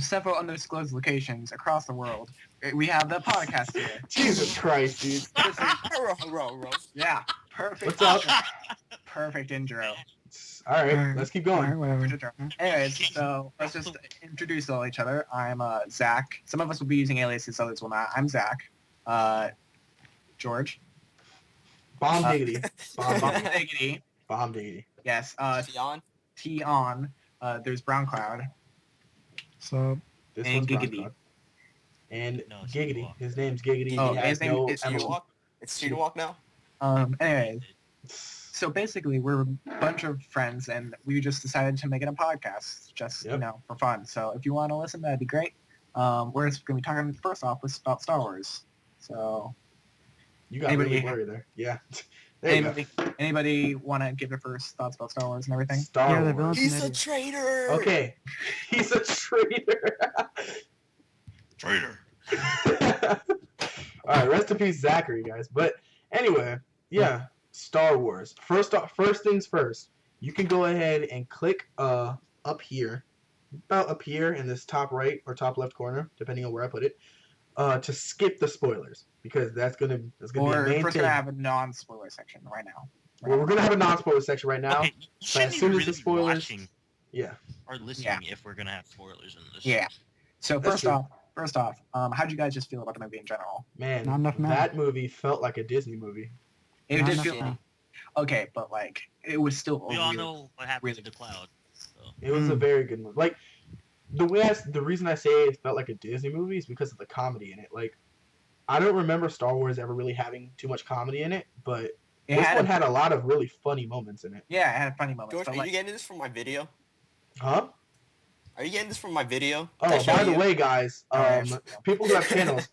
several undisclosed locations across the world, we have the podcast here. Jesus Christ, dude. Yeah, perfect. What's up? Perfect intro. All right, let's keep going. All right, whatever. Intro. Anyways, so let's just introduce all each other. I'm Zach. Some of us will be using aliases, others will not. I'm Zach. Bomb diggity. Bomb Giggity. Bomb diggity. Yes. Tion? Tion. There's BrownCloud. So, This And one's Giggity. BrownCloud. And No, it's Giggity. Walk. His name's Giggity. Oh, He has his name no is emerald. Walk? It's Street Walk now? Anyways, so basically we're a bunch of friends and we just decided to make it a podcast just, Yep. for fun. So if you want to listen, that'd be great. We're just going to be talking first off about Star Wars. So You got Anybody- really blurry there. Yeah. There you go. anybody want to give their first thoughts about Star Wars and everything? Star Yeah, the Wars. villains- He's a traitor! Okay. He's a traitor. Traitor. All right, rest in peace, Zachary, guys. But anyway, yeah, Star Wars. First things first. You can go ahead and click up here, about up here in this top right or top left corner, depending on where I put it, to skip the spoilers because that's gonna be a Or main first thing. going to have a non-spoiler section right now. Well, we're gonna have a non-spoiler section right now. Okay, you shouldn't as soon even as the really be spoilers- watching Yeah. or listening if we're gonna have spoilers in this. Yeah. So That's first off, how'd you guys just feel about the movie in general? Man, Not enough now. that movie felt like a Disney movie. It Not did enough feel now. okay, but like it was still We all really- know what happened really to the cloud. So. It was a very good movie. Like the reason I say it felt like a Disney movie is because of the comedy in it. Like I don't remember Star Wars ever really having too much comedy in it, but It this had one had a lot of really funny moments in it. yeah, it had funny moments. George, but are like, you getting this from my video? Huh? Are you getting this from my video? Oh, Did I show by the you? way, guys, Alright. people who have channels,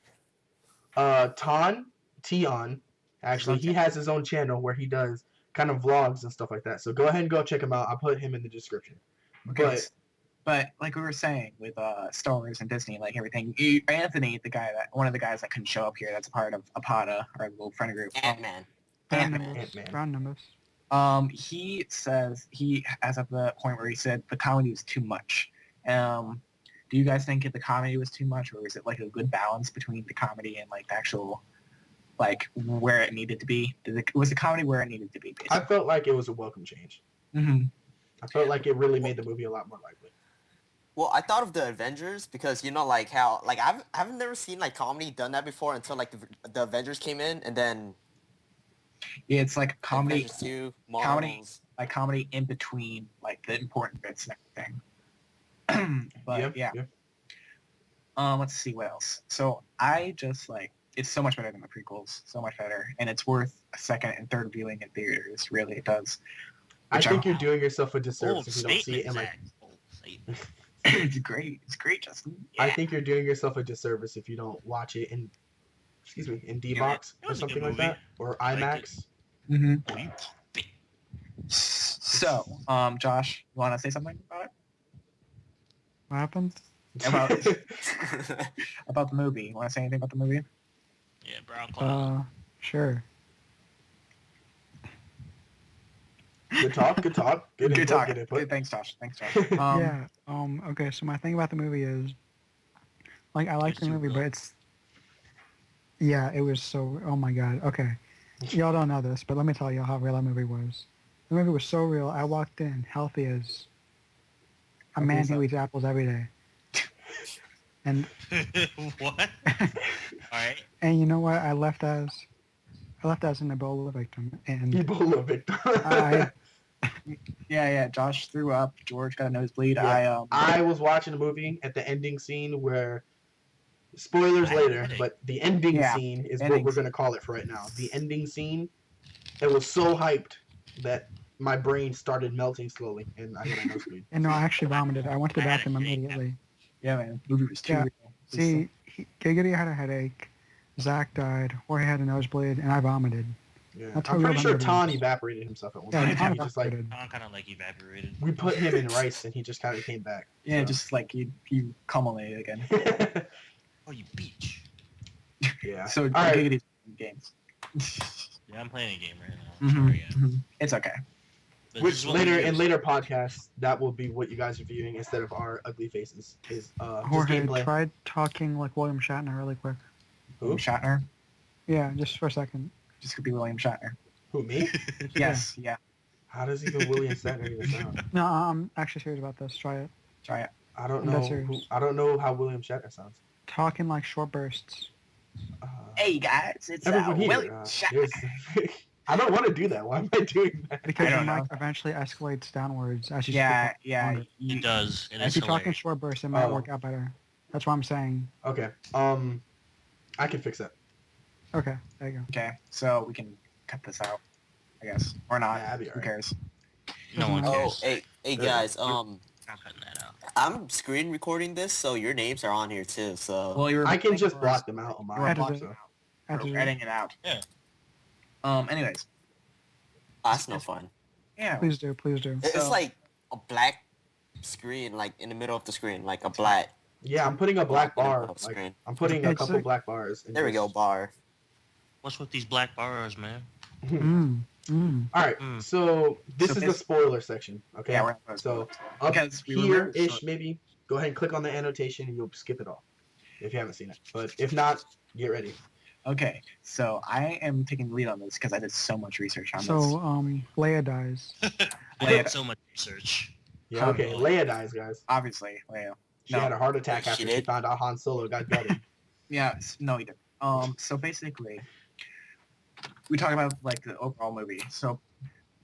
Tion, actually, he has his own channel where he does kind of vlogs and stuff like that. So go ahead and go check him out. I'll put him in the description. okay, but like we were saying with Star Wars and Disney, like everything, Anthony, one of the guys that couldn't show up here, that's a part of APATA, our little friend group. Ant-Man. round Ant-Man. numbers. Ant-Man. Round numbers. He says he, as of the point where he said the comedy was too much. Do you guys think the comedy was too much, or is it like a good balance between the comedy and like the actual, like where it needed to be? Was the comedy where it needed to be? I Basically. felt like it was a welcome change. Mm-hmm. I felt like it really made the movie a lot more lively. Well, I thought of the Avengers because like how like I've never seen like comedy done that before until like the Avengers came in and then Yeah, it's like comedy, Avengers 2, comedy. Marvels. like comedy in between like the important bits and everything. But yeah. Let's see what else. So I just like it's so much better than the prequels, so much better, and it's worth a second and third viewing in theaters. Really, it does. I Which think you're doing yourself a Bold disservice if you don't see it statement, in like. Zach. Bold statement. It's great. It's great, Justin. I Yeah. think you're doing yourself a disservice if you don't watch it in, in D-Box it or was a something good like that, or I liked IMAX. Mm-hmm. Oh, you big- So, Josh, you want to say something about it? What happened? About about the movie? You want to say anything about the movie? Yeah, BrownCloud. Sure. Good talk. Good talk. Good Good input, talk. Good input. Good, thanks, Josh. Thanks, Josh. Yeah. Okay. So my thing about the movie is, like, I like It's the too movie, real. but it's. Yeah, it was so. Oh my god. Okay. Y'all don't know this, but let me tell you how real that movie was. The movie was so real. I walked in healthy as a Okay, man so- who eats apples every day. And What? Alright. and you know what? I left as an Ebola victim, and Ebola victim. I Yeah. Josh threw up. George got a nosebleed. Yeah. I was watching a movie at the ending scene where, spoilers I later, get it. but the ending Yeah, scene is ending what we're going to call it for right now. The ending scene, it was so hyped that my brain started melting slowly, and I got a nosebleed. no, I actually vomited. I went to the I had a bathroom headache. immediately. Yeah, man. The movie was too Yeah. real. It was See, Giggity had a headache, Zach died, Jorge had a nosebleed, and I vomited. Yeah. That's how I'm real pretty that sure movie Ton is. evaporated himself at one Yeah, point. Tom He just like evaporated. I'm kind of like evaporated. we put him in rice, and he just kind of came back. yeah, So. just like you culminated again. Oh, you beach. yeah. So All right. Giggity's games. Yeah, I'm playing a game right now. Mhm, Sorry, yeah. mhm. It's okay. But this Which is what we in use. later podcasts, that will be what you guys are viewing instead of our ugly faces. Is just Jorge, gameplay. try talking like William Shatner really quick. William Shatner. Yeah, just for a second. Just could be William Shatner. Who, me? Yes, yeah. How does even William Shatner even sound? No, I'm actually serious about this. Try it. Try it. I don't I'm know. dead serious. I don't know how William Shatner sounds. Talking like short bursts. Hey guys, it's Everyone here. William Shatner. I don't want to do that. Why am I doing that? Because I your don't mic eventually escalates downwards as you Yeah, speak. yeah. longer. It does. And If it's you talk in hilarious. short bursts, it might Oh. work out better. That's what I'm saying. Okay. I can fix that. Okay, there you go. Okay, so we can cut this out, I guess, or not. Yeah, that'd be Who alright. cares? No one Oh, cares. hey guys. I'm cutting that out. I'm screen recording this, so your names are on here too. So Well, you were. I can playing just for block us. them out on You were mine. Edit blocking it. them out. After We're editing it out. Yeah. Anyways, that's no fun. yeah. Please do, please do. It's So- like a black screen, like in the middle of the screen, like a black. Yeah, I'm putting a black in the bar. middle of the Like, screen. I'm putting a It's couple like- black bars. in There we go, this. bar. What's with these black bars, man? All right. Mm. So this So is the bas- spoiler section. Okay. Yeah, we're not So supposed up Because we here remember- ish maybe. Go ahead and click on the annotation and you'll skip it all if you haven't seen it. But if not, get ready. Okay, so I am taking the lead on this because I did so much research on So, this. Leia dies. I Leia- did so much research. Yeah. Okay. Oh. Leia dies, guys. Obviously, Leia. She No. had a heart attack She after she did? found out Han Solo got gutted. Yeah, no, he didn't. So basically, we talk about like the overall movie. So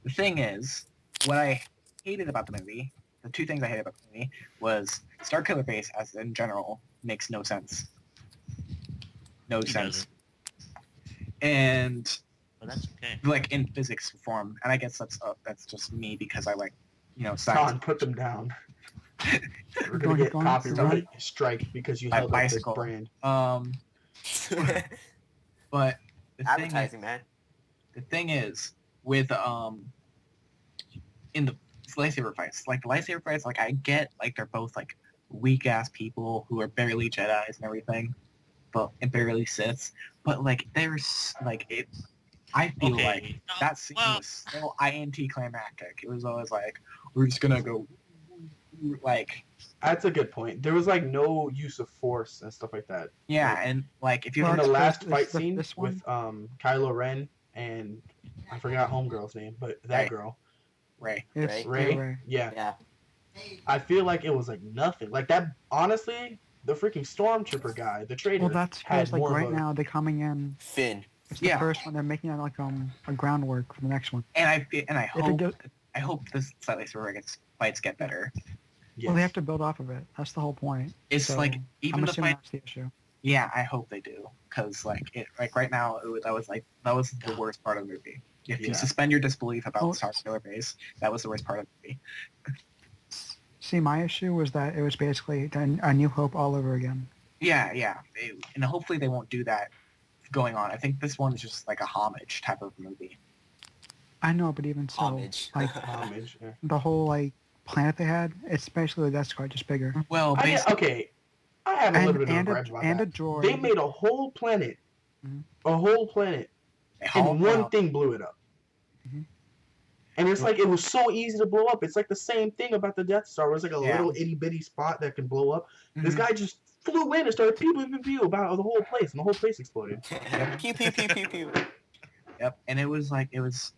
the thing is, what I hated about the movie, the two things I hated about the movie was Star Killer Base, as in general, makes no sense. No He sense. doesn't. And But that's okay. like in physics form, and I guess that's just me because I like, John, science. put them down. We're Going- gonna get going- copyright strike because you My held up this bicycle. brand. But the thing is, Advertising, man. the thing is with in the lightsaber fights, like the lightsaber fights, like I get like they're both like weak ass people who are barely Jedi's and everything, and barely Siths, but like there's like it. I feel Okay, like no, that scene well- was so anticlimactic. It was always like we're just gonna go like That's a good point. There was like no use of force and stuff like that. yeah, and like if you Well, In the it's last this- fight this- scene this one? with Kylo Ren and I forgot homegirl's name, but that Right. girl, Ray. It's Ray. Ray. Yeah, Yeah. I feel like it was like nothing. Like that. Honestly, the freaking stormtrooper guy, the traitor, Well, that's had because like more right of a, now they're coming in. Finn. It's the Yeah. first one. They're making it like a groundwork for the next one. And I If hope it goes, I hope this lightsaber fights get better. Yes. well, they have to build off of it. That's the whole point. It's So, like I'm even the assuming fight. that's the issue. Yeah, I hope they do, because right now that was the worst part of the movie. If Yeah. you suspend your disbelief about Oh. the Star Killer Base, that was the worst part of the movie. See, my issue was that it was basically a New Hope all over again. Yeah, and hopefully they won't do that going on. I think this one is just like a homage type of movie. I know, but even so, Homage. like homage. Yeah. the whole like planet they had, it's basically the Death Star, just bigger. Well, I, basically, okay, I have a little bit of a And grudge about a that. droid. They made a whole planet, Mhm. a whole planet, they hauled and one out- thing blew it up. Mhm. And it's like it was so easy to blow up. It's like the same thing about the Death Star. Where it's like a Yeah. little itty bitty spot that can blow up. This Mhm. guy just flew in and started pew about the whole place, and the whole place exploded. Pew pew pew pew pew. Yep, and it was like it was.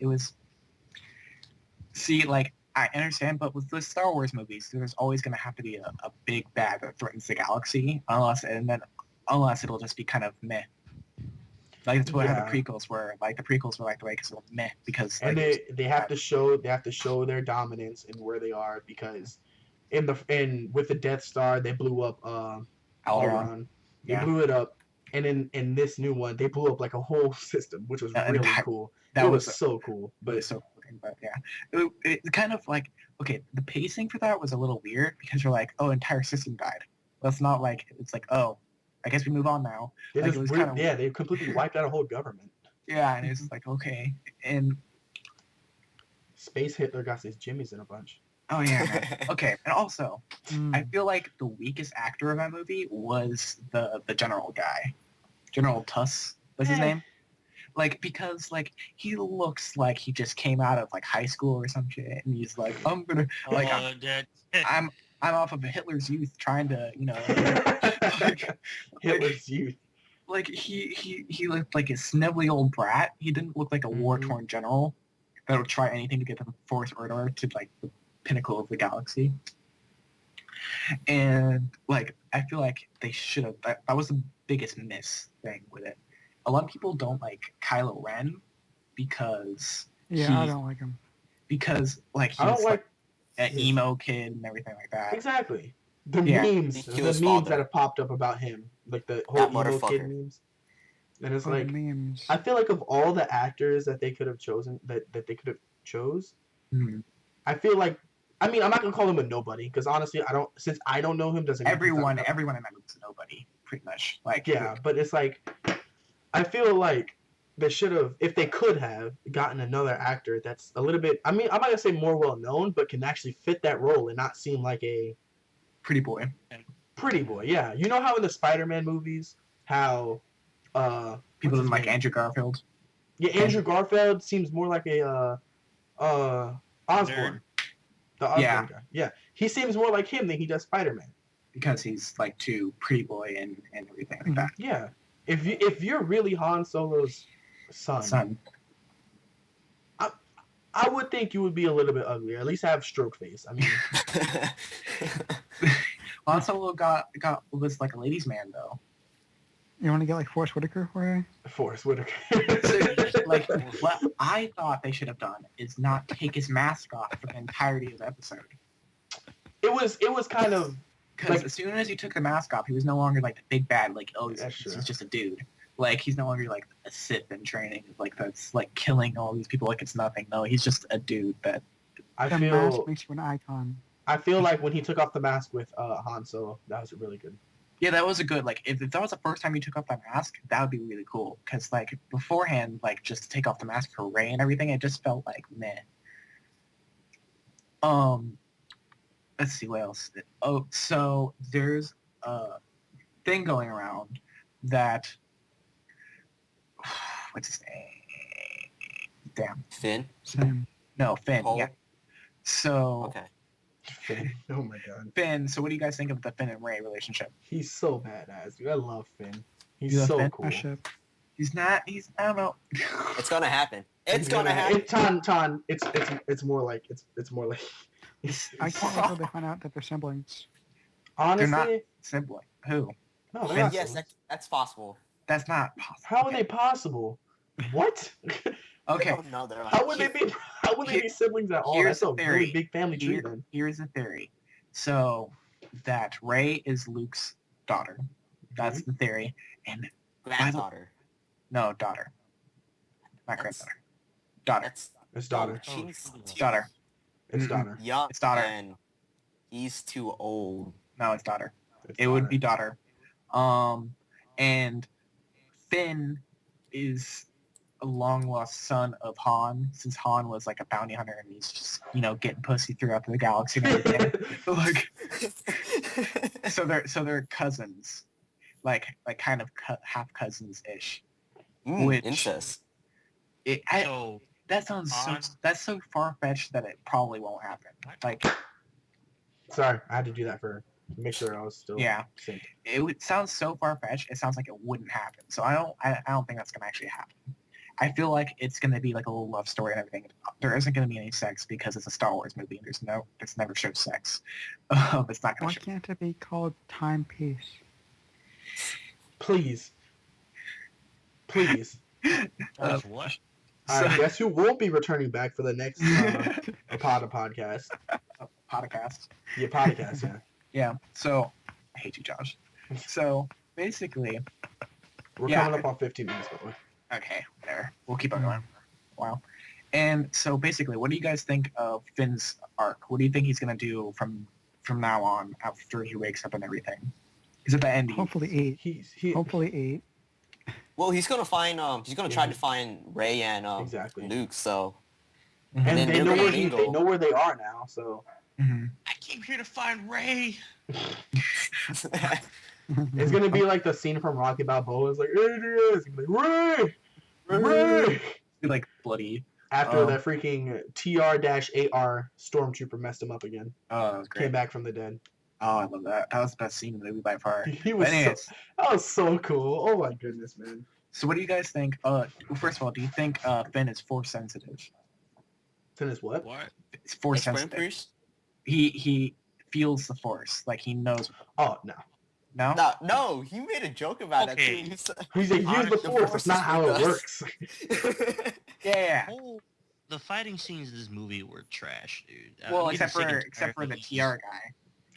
See, like I understand, but with the Star Wars movies, there's always going to have to be a big bad that threatens the galaxy, unless it'll just be kind of meh. Like that's what how Yeah. the prequels were. Like the prequels were like the way because meh because And like, they have to show their dominance and where they are because with the Death Star they blew up Alderaan. Alderaan. They Yeah. blew it up, and in this new one they blew up like a whole system, which was An really entire- cool. That it was was so cool. but But so fucking but yeah, it kind of like okay. The pacing for that was a little weird because you're like, oh, entire system died. That's not like it's like oh, I guess we move on now. they like, just it was weird, kinda- yeah, they completely wiped out a whole government. Yeah, and it's just like okay, and Space Hitler got his jimmies in a bunch. oh yeah, man. Okay, and also. Mm. I feel like the weakest actor of that movie was the general guy, General Tuss was his Eh. name. like because like he looks like he just came out of like high school or some shit, and he's like, I'm gonna like that. I'm off of Hitler's Youth trying to like, Hitler's Youth. like he looked like a snivelly old brat. He didn't look like a war-torn general that would try anything to get the Force Order to like the pinnacle of the galaxy. And like I feel like they should have. That was the biggest miss thing with it. A lot of people don't like Kylo Ren because I don't like him. because like he's I don't like an emo kid and everything like that. exactly the Yeah. memes, He the killed his memes father. that have popped up about him, like the whole That emo kid motherfucker. memes. And it's Oh, like the memes. I feel like of all the actors that they could have chosen, that they could have chose, Mhm. I feel like, I mean, I'm not gonna call him a nobody because honestly, since I don't know him, doesn't mean he's not Everyone a- in that movie's nobody, pretty much. Like Yeah, but it's like, I feel like they should have, if they could have, gotten another actor that's a little bit, I mean, I'm not gonna say more well known, but can actually fit that role and not seem like a pretty boy. pretty boy. Yeah, you know how in the Spider-Man movies, how People what's didn't his like name? Andrew Garfield. Yeah, Andrew Garfield seems more like a Osborn. The Osborn Yeah. guy. Yeah. He seems more like him than he does Spider-Man. Because he's like too pretty boy and everything like that. Yeah. If you're really Han Solo's son, I would think you would be a little bit uglier. At least have stroke face. I mean, Han Solo was like a ladies' man though. You want to get like Forrest Whitaker for it? Forrest Whitaker. Like what I thought they should have done is not take his mask off for the entirety of the episode. it was kind of Because like, as soon as he took the mask off, he was no longer like the big bad. Like he's That's true. just a dude. Like he's no longer like a Sith in training. Like that's like killing all these people like it's nothing. No, he's just a dude that. I The mask feel makes you an icon. like when he took off the mask with Han Solo, that was really good. Yeah, that was a good like. If that was the first time you took off that mask, that would be really cool. Because like beforehand, like just to take off the mask for Rey and everything, it just felt like meh. Let's see what else. Oh, so there's a thing going around that. What's his name? Damn. Finn? Same. No, Finn. Poe? Yeah. So Okay. Finn. Oh my god. Finn. So what do you guys think of the Finn and Rey relationship? He's so badass, dude. I love Finn. He's You love so Finn? cool. I ship. He's not. He's. I don't know. It's gonna happen. It's gonna happen. Ton. It's more like it's more like. I can't wait till they find out that they're siblings. Honestly, not- Sibling. Who? no, they're Yes, not Yes, siblings. that's possible. That's not possible. How are Okay. they possible? What? Okay. I don't know. They're How would they be? How would they be siblings at all? Here's That's a the really theory. big family tree. Then Here's the theory. So that Rey is Luke's daughter. That's the theory. And granddaughter. no, daughter. Not That's- granddaughter. Daughter. That's it's daughter. She's Oh, too Daughter. It's Mm-mm. daughter. young. It's daughter. And he's too old. No, it's daughter. It's It would daughter. be daughter. And Finn is a long lost son of Han, since Han was like a bounty hunter and he's just, getting pussy throughout the galaxy and everything. like so they're cousins. Like kind of half cousins ish. Which- Incest. So That sounds Han- that's so far fetched that it probably won't happen. Like Sorry, I had to do that for make sure I was still. Yeah. synced. it sounds so far fetched. It sounds like it wouldn't happen. So I don't think that's gonna actually happen. I feel like it's gonna be like a little love story and everything. There isn't gonna be any sex because it's a Star Wars movie. It's never showed sex. It's not gonna Why show. can't it be called Timepiece? Please. that's what? All right, guess who won't be returning back for the next APATAcast? Podcast. The APATAcast, yeah. Yeah. So I hate you, Josh. So basically, We're Yeah. coming up on 15 minutes, by the way. okay, whatever. We'll keep on going. Wow. And so basically, what do you guys think of Finn's arc? What do you think he's gonna do from now on after he wakes up and everything? Because at the end, Hopefully 8. He Hopefully 8. Well, he's gonna find. He's gonna try to find Ray and Exactly. Luke. So and then they they're know gonna where mingle. they know where they are now, so Mhm. I came here to find Ray. it's gonna be like the scene from Rocky Balboa. It's like, "It is." It's gonna be like, Ray! Ray! like bloody. After that freaking TR-AR stormtrooper messed him up again. Oh, that was great. Came back from the dead. Oh, I love that. That was the best scene in the movie by far. He was that was so cool. Oh my goodness, man. So what do you guys think? First of all, do you think Finn is force sensitive? Finn is what? What? It's force Explain, sensitive. please. He feels the force, like he knows. Oh no. No. No, he made a joke about Okay. that too. He's like, use the Honestly, force. That's not how it works. Yeah. The fighting scenes in this movie were trash, dude. Well, I'm getting except sick and for tired the of TR guy.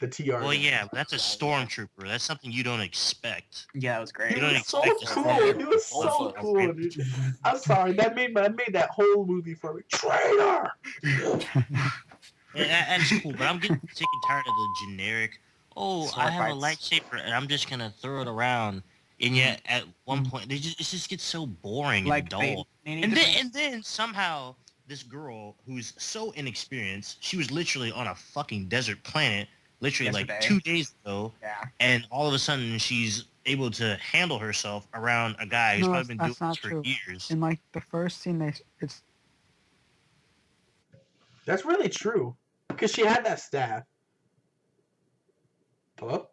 The TR. Well, guy. yeah, but that's a stormtrooper. That's something you don't expect. Yeah, it was great. He You don't was so expect cool. this. He was so cool, dude. I'm sorry. That made that whole movie for me. Traitor. That's cool, but I'm getting sick and tired of the generic. Oh, Sword I have a fights. lightsaber and I'm just gonna throw it around. And yet, at one point, it just gets so boring and Like dull. they need And to then somehow this girl who's so inexperienced, she was literally on a fucking desert planet, literally like Yesterday. 2 days ago, Yeah. and all of a sudden she's able to handle herself around a guy who's No, probably been doing that's not this for true. years. In like the first scene, it's That's really true. Because she had that staff. Hello?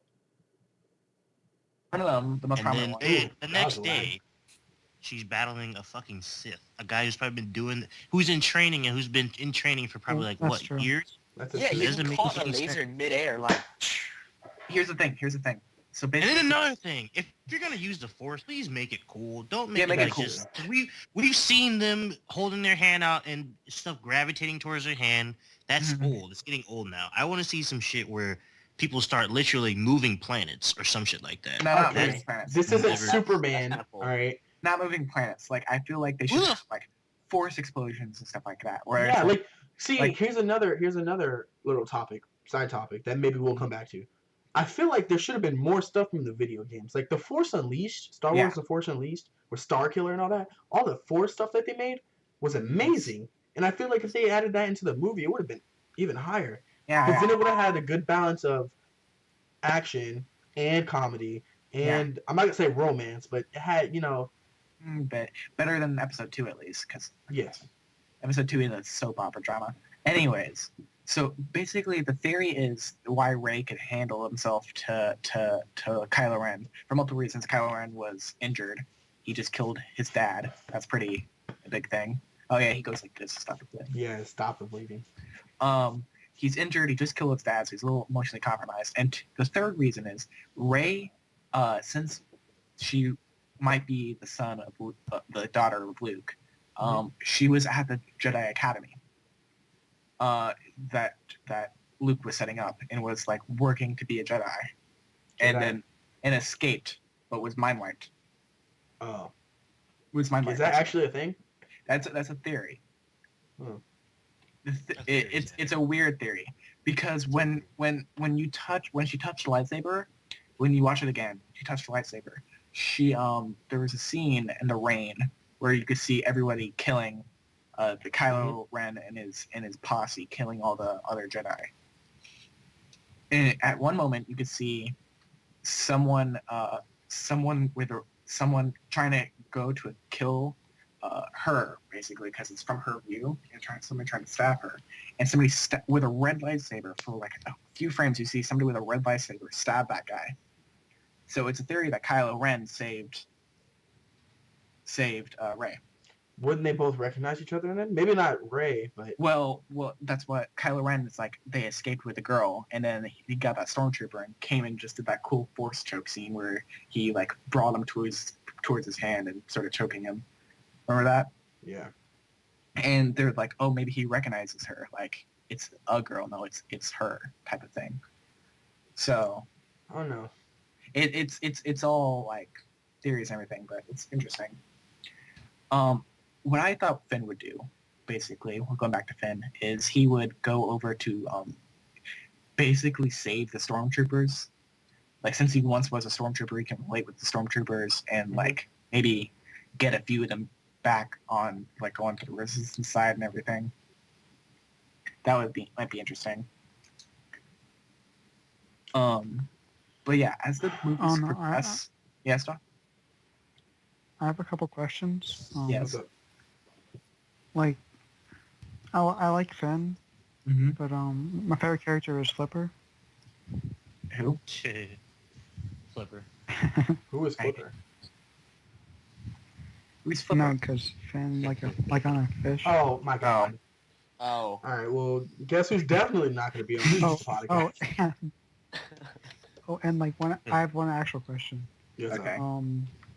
One of them, the most And prominent then one. the that next was loud. day, she's battling a fucking Sith, a guy who's probably been who's in training and who's been in training for probably like That's what true. years? That's a Yeah, true. he Doesn't make caught a any laser sense. in midair, like. Here's the thing. So And basically, then another thing, if you're gonna use the Force, please make it cool. Don't make Yeah, it make it like cool. just we've seen them holding their hand out and stuff gravitating towards their hand. That's Mhm. old. It's getting old now. I want to see some shit where people start literally moving planets or some shit like that. no, not Okay. moving planets. This isn't Never- Superman, That's kinda cool. all right? Not moving planets. Like I feel like they should Ugh. have like force explosions and stuff like that. Where Yeah, it's see, like- here's another little side topic that maybe we'll come back to. I feel like there should have been more stuff from the video games, like the Force Unleashed, Star Yeah. Wars: The Force Unleashed, with Star Killer and all that. All the Force stuff that they made was amazing, and I feel like if they added that into the movie, it would have been even higher. yeah, Because then yeah. it would have had a good balance of action and comedy, and I'm not gonna say romance, but it had, But better than episode 2 at least, because yes. episode 2 is a soap opera drama. Anyways, so basically the theory is why Rey could handle himself to Kylo Ren. For multiple reasons, Kylo Ren was injured. He just killed his dad. That's pretty a big thing. Oh yeah, he goes like this to stop the bleeding. Yeah, stop the bleeding. He's injured. He just killed his dad, so he's a little emotionally compromised. And the third reason is Rey, since she might be the son of the daughter of Luke, she was at the Jedi Academy that Luke was setting up and was like working to be a Jedi, and escaped, but was mind wiped. Oh, Was mind is wiped. that actually a thing? That's a theory. Hmm. It's a weird theory because when she touched the lightsaber, when you watch it again, she touched the lightsaber. There was a scene in the rain where you could see everybody killing the Kylo Ren and his posse, killing all the other Jedi. And at one moment, you could see someone trying to go to kill her, basically, because it's from her view, and somebody trying to stab her, and somebody with a red lightsaber, for like a few frames, you see somebody with a red lightsaber stab that guy. So it's a theory that Kylo Ren saved Rey. Wouldn't they both recognize each other then? Maybe not Rey, but Well, that's what Kylo Ren is like. They escaped with a girl, and then he got that stormtrooper and came and just did that cool force choke scene where he like brought him towards his hand and started choking him. Remember that? yeah. And they're like, oh, maybe he recognizes her. Like, it's a girl. No, it's her type of thing. So I don't know. it's all like theories and everything, but it's interesting. What I thought Finn would do, basically, we're going back to Finn, is he would go over to basically save the stormtroopers. Like, since he once was a stormtrooper, he can relate with the stormtroopers and like maybe get a few of them back on, like, going to the resistance side and everything. That might be interesting. But yeah, as the movies progress, yeah, stop. I have a couple questions. Yes. What's up? Like, I like Finn, Mm-hmm. but my favorite character is Flipper. Who? Flipper. Who is Flipper? Who's You know, Flipper? because Finn, like on a fish. Oh my god. Oh. All right. Well, guess who's definitely not going to be on this Oh, podcast? and, and like I have one actual question. Yes, sir. Okay.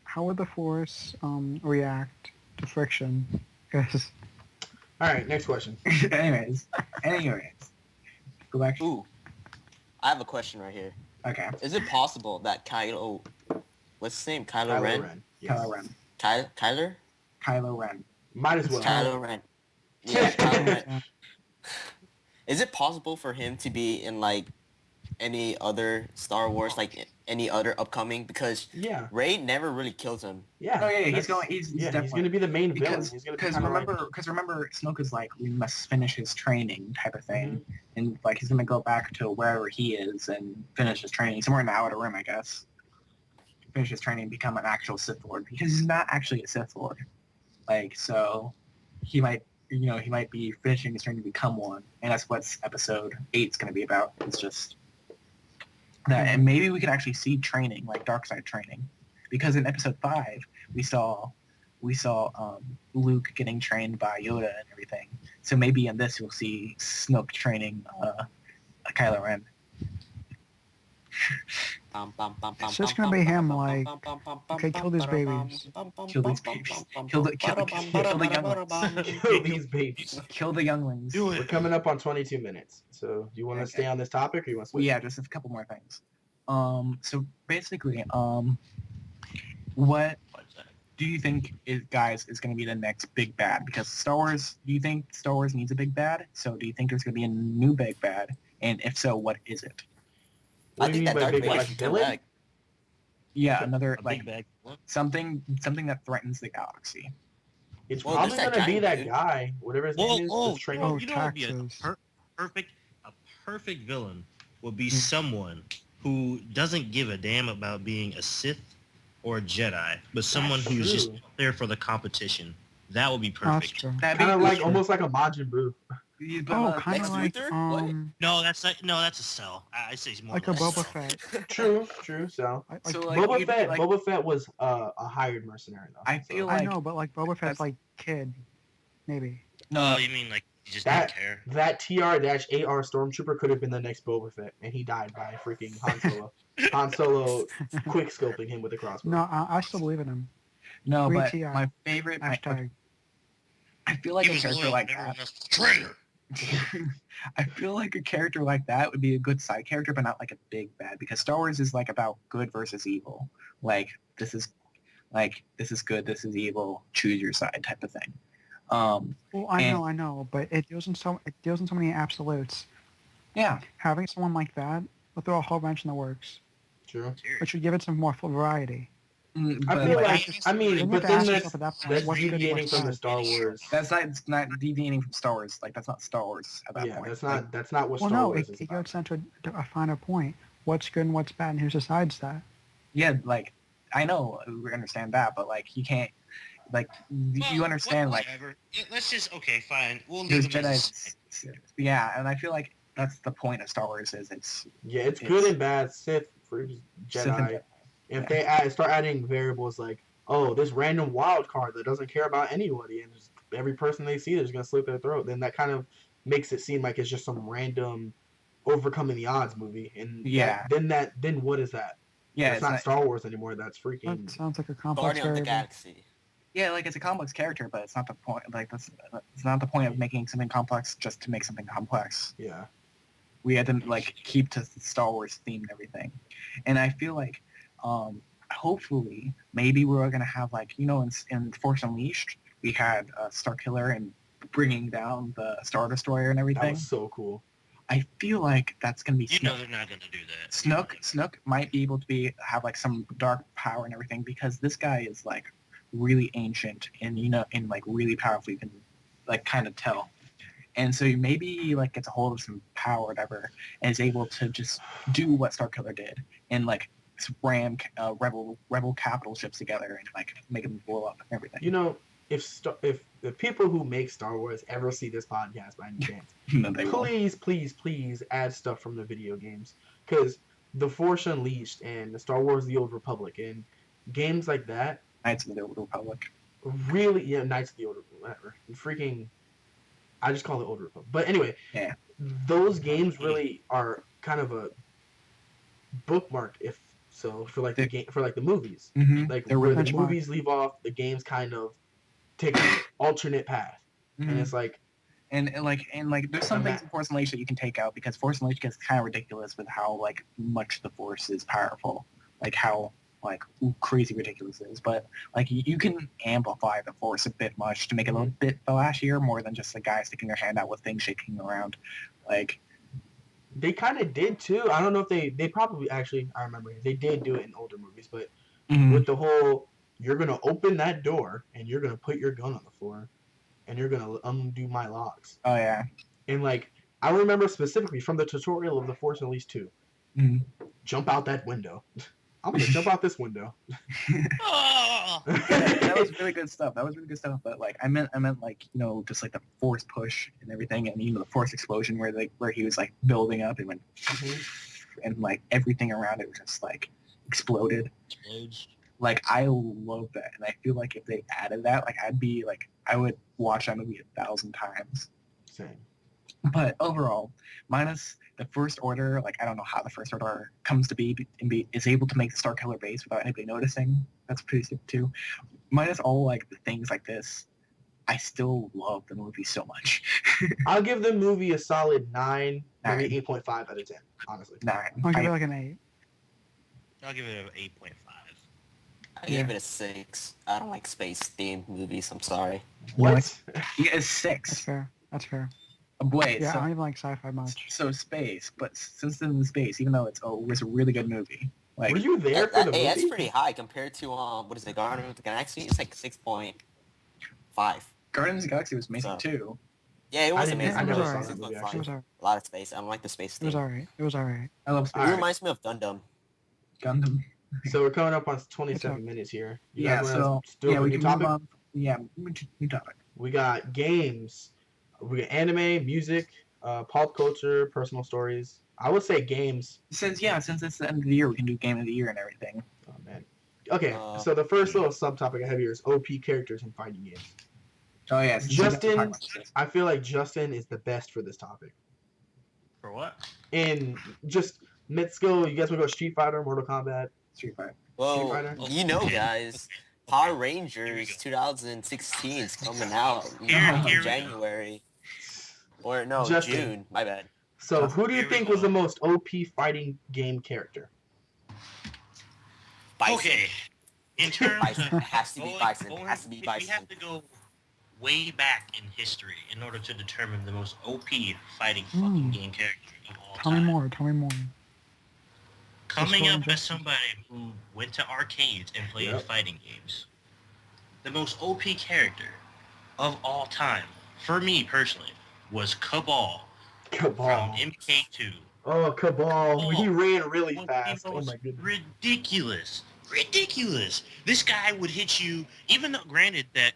How would the Force react to friction? Because All right. Next question. anyways. Go back. Ooh. I have a question right here. Okay. Is it possible that Kylo... What's his name? Kylo Ren? Yes. Kylo Ren. Kyler? Kylo Ren. Might as well. Kylo Ren. Yeah, Kylo Ren. yeah. Is it possible for him to be in, like, any other Star Wars, like, any other upcoming? Because Yeah. Rey never really kills him. Yeah. Oh yeah, he's that's- going. He's yeah, he's definitely going to be the main villain. because He's going to be kinda remember Snoke is like, we must finish his training type of thing, Mm-hmm. and like he's gonna go back to wherever he is and finish his training somewhere in the Outer Rim, I guess. Finish his training, and become an actual Sith Lord, because he's not actually a Sith Lord. Like, so he might be finishing his training to become one, and that's what Episode 8 is going to be about. It's just that, and maybe we could actually see training, like dark side training, because in Episode 5 we saw Luke getting trained by Yoda and everything. So maybe in this we'll see Snoke training Kylo Ren. It's just gonna be him, like, okay, kill these babies. Kill these babies. Kill the younglings. Kill these babies. Kill the younglings. Do We're it. coming up on 22 minutes. So do you want to Okay. stay on this topic or you want to Well, switch? yeah, just a couple more things. So basically, what do you think is going to be the next big bad? Because Star Wars, do you think Star Wars needs a big bad? So do you think there's going to be a new big bad? And if so, what is it? What I do you think mean that by Darth big Vader like should come villain? back. Yeah, another A like big bag. What? something that threatens the galaxy. It's Well, probably there's that going to be giant that dude. guy, whatever his name is, that's training. Oh, you know what would be taxes. a perfect villain would be someone who doesn't give a damn about being a Sith or a Jedi, but someone That's who's just true. there for the competition. That would be Oh, that's perfect. true. That'd Kind of be like almost like a Majin Buu. but, Oh, kind Lex of like Luthor? What? No, that's a cell. I say it's more like a or less Boba cell. Fett. True. So Like, So, like, like, Boba you'd be Fett, like- Boba Fett was a hired mercenary though. I So feel I like know, but like Boba Fett's that's- like kid, maybe. no, Oh, you mean like you just That- don't care? that TR-AR stormtrooper could have been the next Boba Fett, and he died by freaking Han Solo. Han Solo quick scoping him with a crossbow. No, I still believe in him. no, Free but TI. my favorite. Hashtag. I feel like He a was character loyal like to everyone that. else. Traitor. I feel like a character like that would be a good side character, but not like a big bad, because Star Wars is like about good versus evil. Like this is good, this is evil, choose your side type of thing. Well, I And- know, but it deals in so many absolutes. Yeah, Having someone like that will throw a whole wrench in the works, True. which should give it some more full variety. I but feel like, like, I Then mean, you but have to then ask that's yourself at that point, that's what's good and deviating what's from the bad? Star Wars. it's not deviating from Star Wars. Like that's not Star Wars at that Yeah, point. that's not what Well, Star no, Wars it is about. goes down to a finer point. What's good and what's bad, and who decides that? Yeah, like I know we understand that, but like you can't, like you understand, like Whatever. Let's just fine. We'll there's leave him as Jedi. Yeah, and I feel like that's the point of Star Wars is it's Yeah, it's good and bad. Sith versus Sith and Jedi. Jedi. If they start adding variables like, oh, this random wild card that doesn't care about anybody, and just every person they see is gonna slit their throat, then that kind of makes it seem like it's just some random overcoming the odds movie. And Yeah. then what is that? yeah, it's not Star Wars anymore. That's freaking. That sounds like a complex Guardian of the variable. Galaxy. yeah, like it's a complex character, but it's not the point. Like that's it's not the point of making something complex just to make something complex. Yeah. We had to like keep to the Star Wars theme and everything, and I feel like hopefully maybe we're gonna have like in Force Unleashed we had Starkiller and bringing down the Star Destroyer and That everything. was so cool. I feel like that's gonna be You know Snoke. they're not gonna do that. Snook might be able to have like some dark power and everything, because this guy is like really ancient and and like really powerful. You can like kind of tell, and so maybe he like gets a hold of some power or whatever and is able to just do what Starkiller did and like rebel capital ships together and like make them blow up and everything. You know, if the people who make Star Wars ever see this podcast by any chance, No, they won't. please add stuff from the video games, because The Force Unleashed and the Star Wars: The Old Republic and games like that. Knights of the Old Republic. Really, yeah, Knights of the Old whatever. Freaking, I just call it Old Republic. But anyway, Yeah. those games really are kind of a bookmark, if so, for like the movies. Mm-hmm. Like They're where really the movies leave off, the games kind of take an alternate path, and it's like. And there's some things in Force Unleashed that you can take out because Force Unleashed gets kind of ridiculous with how like much the Force is powerful, like how like crazy ridiculous it is. But like you can amplify the Force a bit much to make it a little bit flashier, more than just a guy sticking their hand out with things shaking around. Like they kind of did too. I don't know if they probably actually. I remember they did do it in older movies, but with the whole you're gonna open that door and you're gonna put your gun on the floor. And you're going to undo my logs. Oh, yeah. And, like, I remember specifically from the tutorial of The Force Unleashed 2. Jump out that window. I'm going to jump out this window. That was really good stuff. But, like, I meant, like, you know, just, like, the Force push and everything. And, you know, the Force explosion where he was, like, building up and went... And, like, everything around it was just, like, exploded. Like, I love that. And I feel like if they added that, like, I would watch that movie 1,000 times. Same. But overall, minus the First Order, like, I don't know how the First Order comes to be and is able to make the Starkiller base without anybody noticing. That's pretty stupid, too. Minus all, like, the things like this, I still love the movie so much. I'll give the movie a solid 9, maybe 8.5 out of 10, honestly. 9. I'll give it like an 8. I'll give it an 8.5. I gave it a 6. I don't like space-themed movies. I'm sorry. What? Yeah, it's 6. That's fair. Wait, Yeah, so, I don't even like sci-fi much. So space, but since it's in space, even though it was a really good movie. Like, were you there for the movie? Hey, that's pretty high compared to what is it, Guardians of the Galaxy? It's like 6.5. Guardians of the Galaxy was amazing too. Yeah, it was amazing. I never saw that movie, It was alright. A lot of space. I don't like the space It was thing. alright. I love It space. reminds me of Gundam. Gundam. So we're coming up on 27 minutes here. You Yeah, guys so do a we new can topic? move on. Yeah, new topic. We got games. We got anime, music, pop culture, personal stories. I would say games. Since it's the end of the year, we can do game of the year and everything. Oh, man. Okay, so the first little subtopic I have here is OP characters in fighting games. Oh yeah, Justin, I feel like Justin is the best for this topic. For what? And just, let's go, you guys want to go Street Fighter, Mortal Kombat? Street Fighter. Well, Fighter? you know, guys, Power Rangers 2016 is coming out in January. Or no, Justin. June. My bad. So who do you think was the most OP fighting game character? Bison. Okay. In terms Bison. of... It has to be Bison. It has to be We Bison. have to go way back in history in order to determine the most OP fighting fucking game character of all Tell me time. more. Coming up as somebody who went to arcades and played fighting games, the most OP character of all time, for me personally, was Cabal from MK2. Oh, Cabal. He ran really Was fast. the Oh most my goodness. Ridiculous. This guy would hit you, even though granted that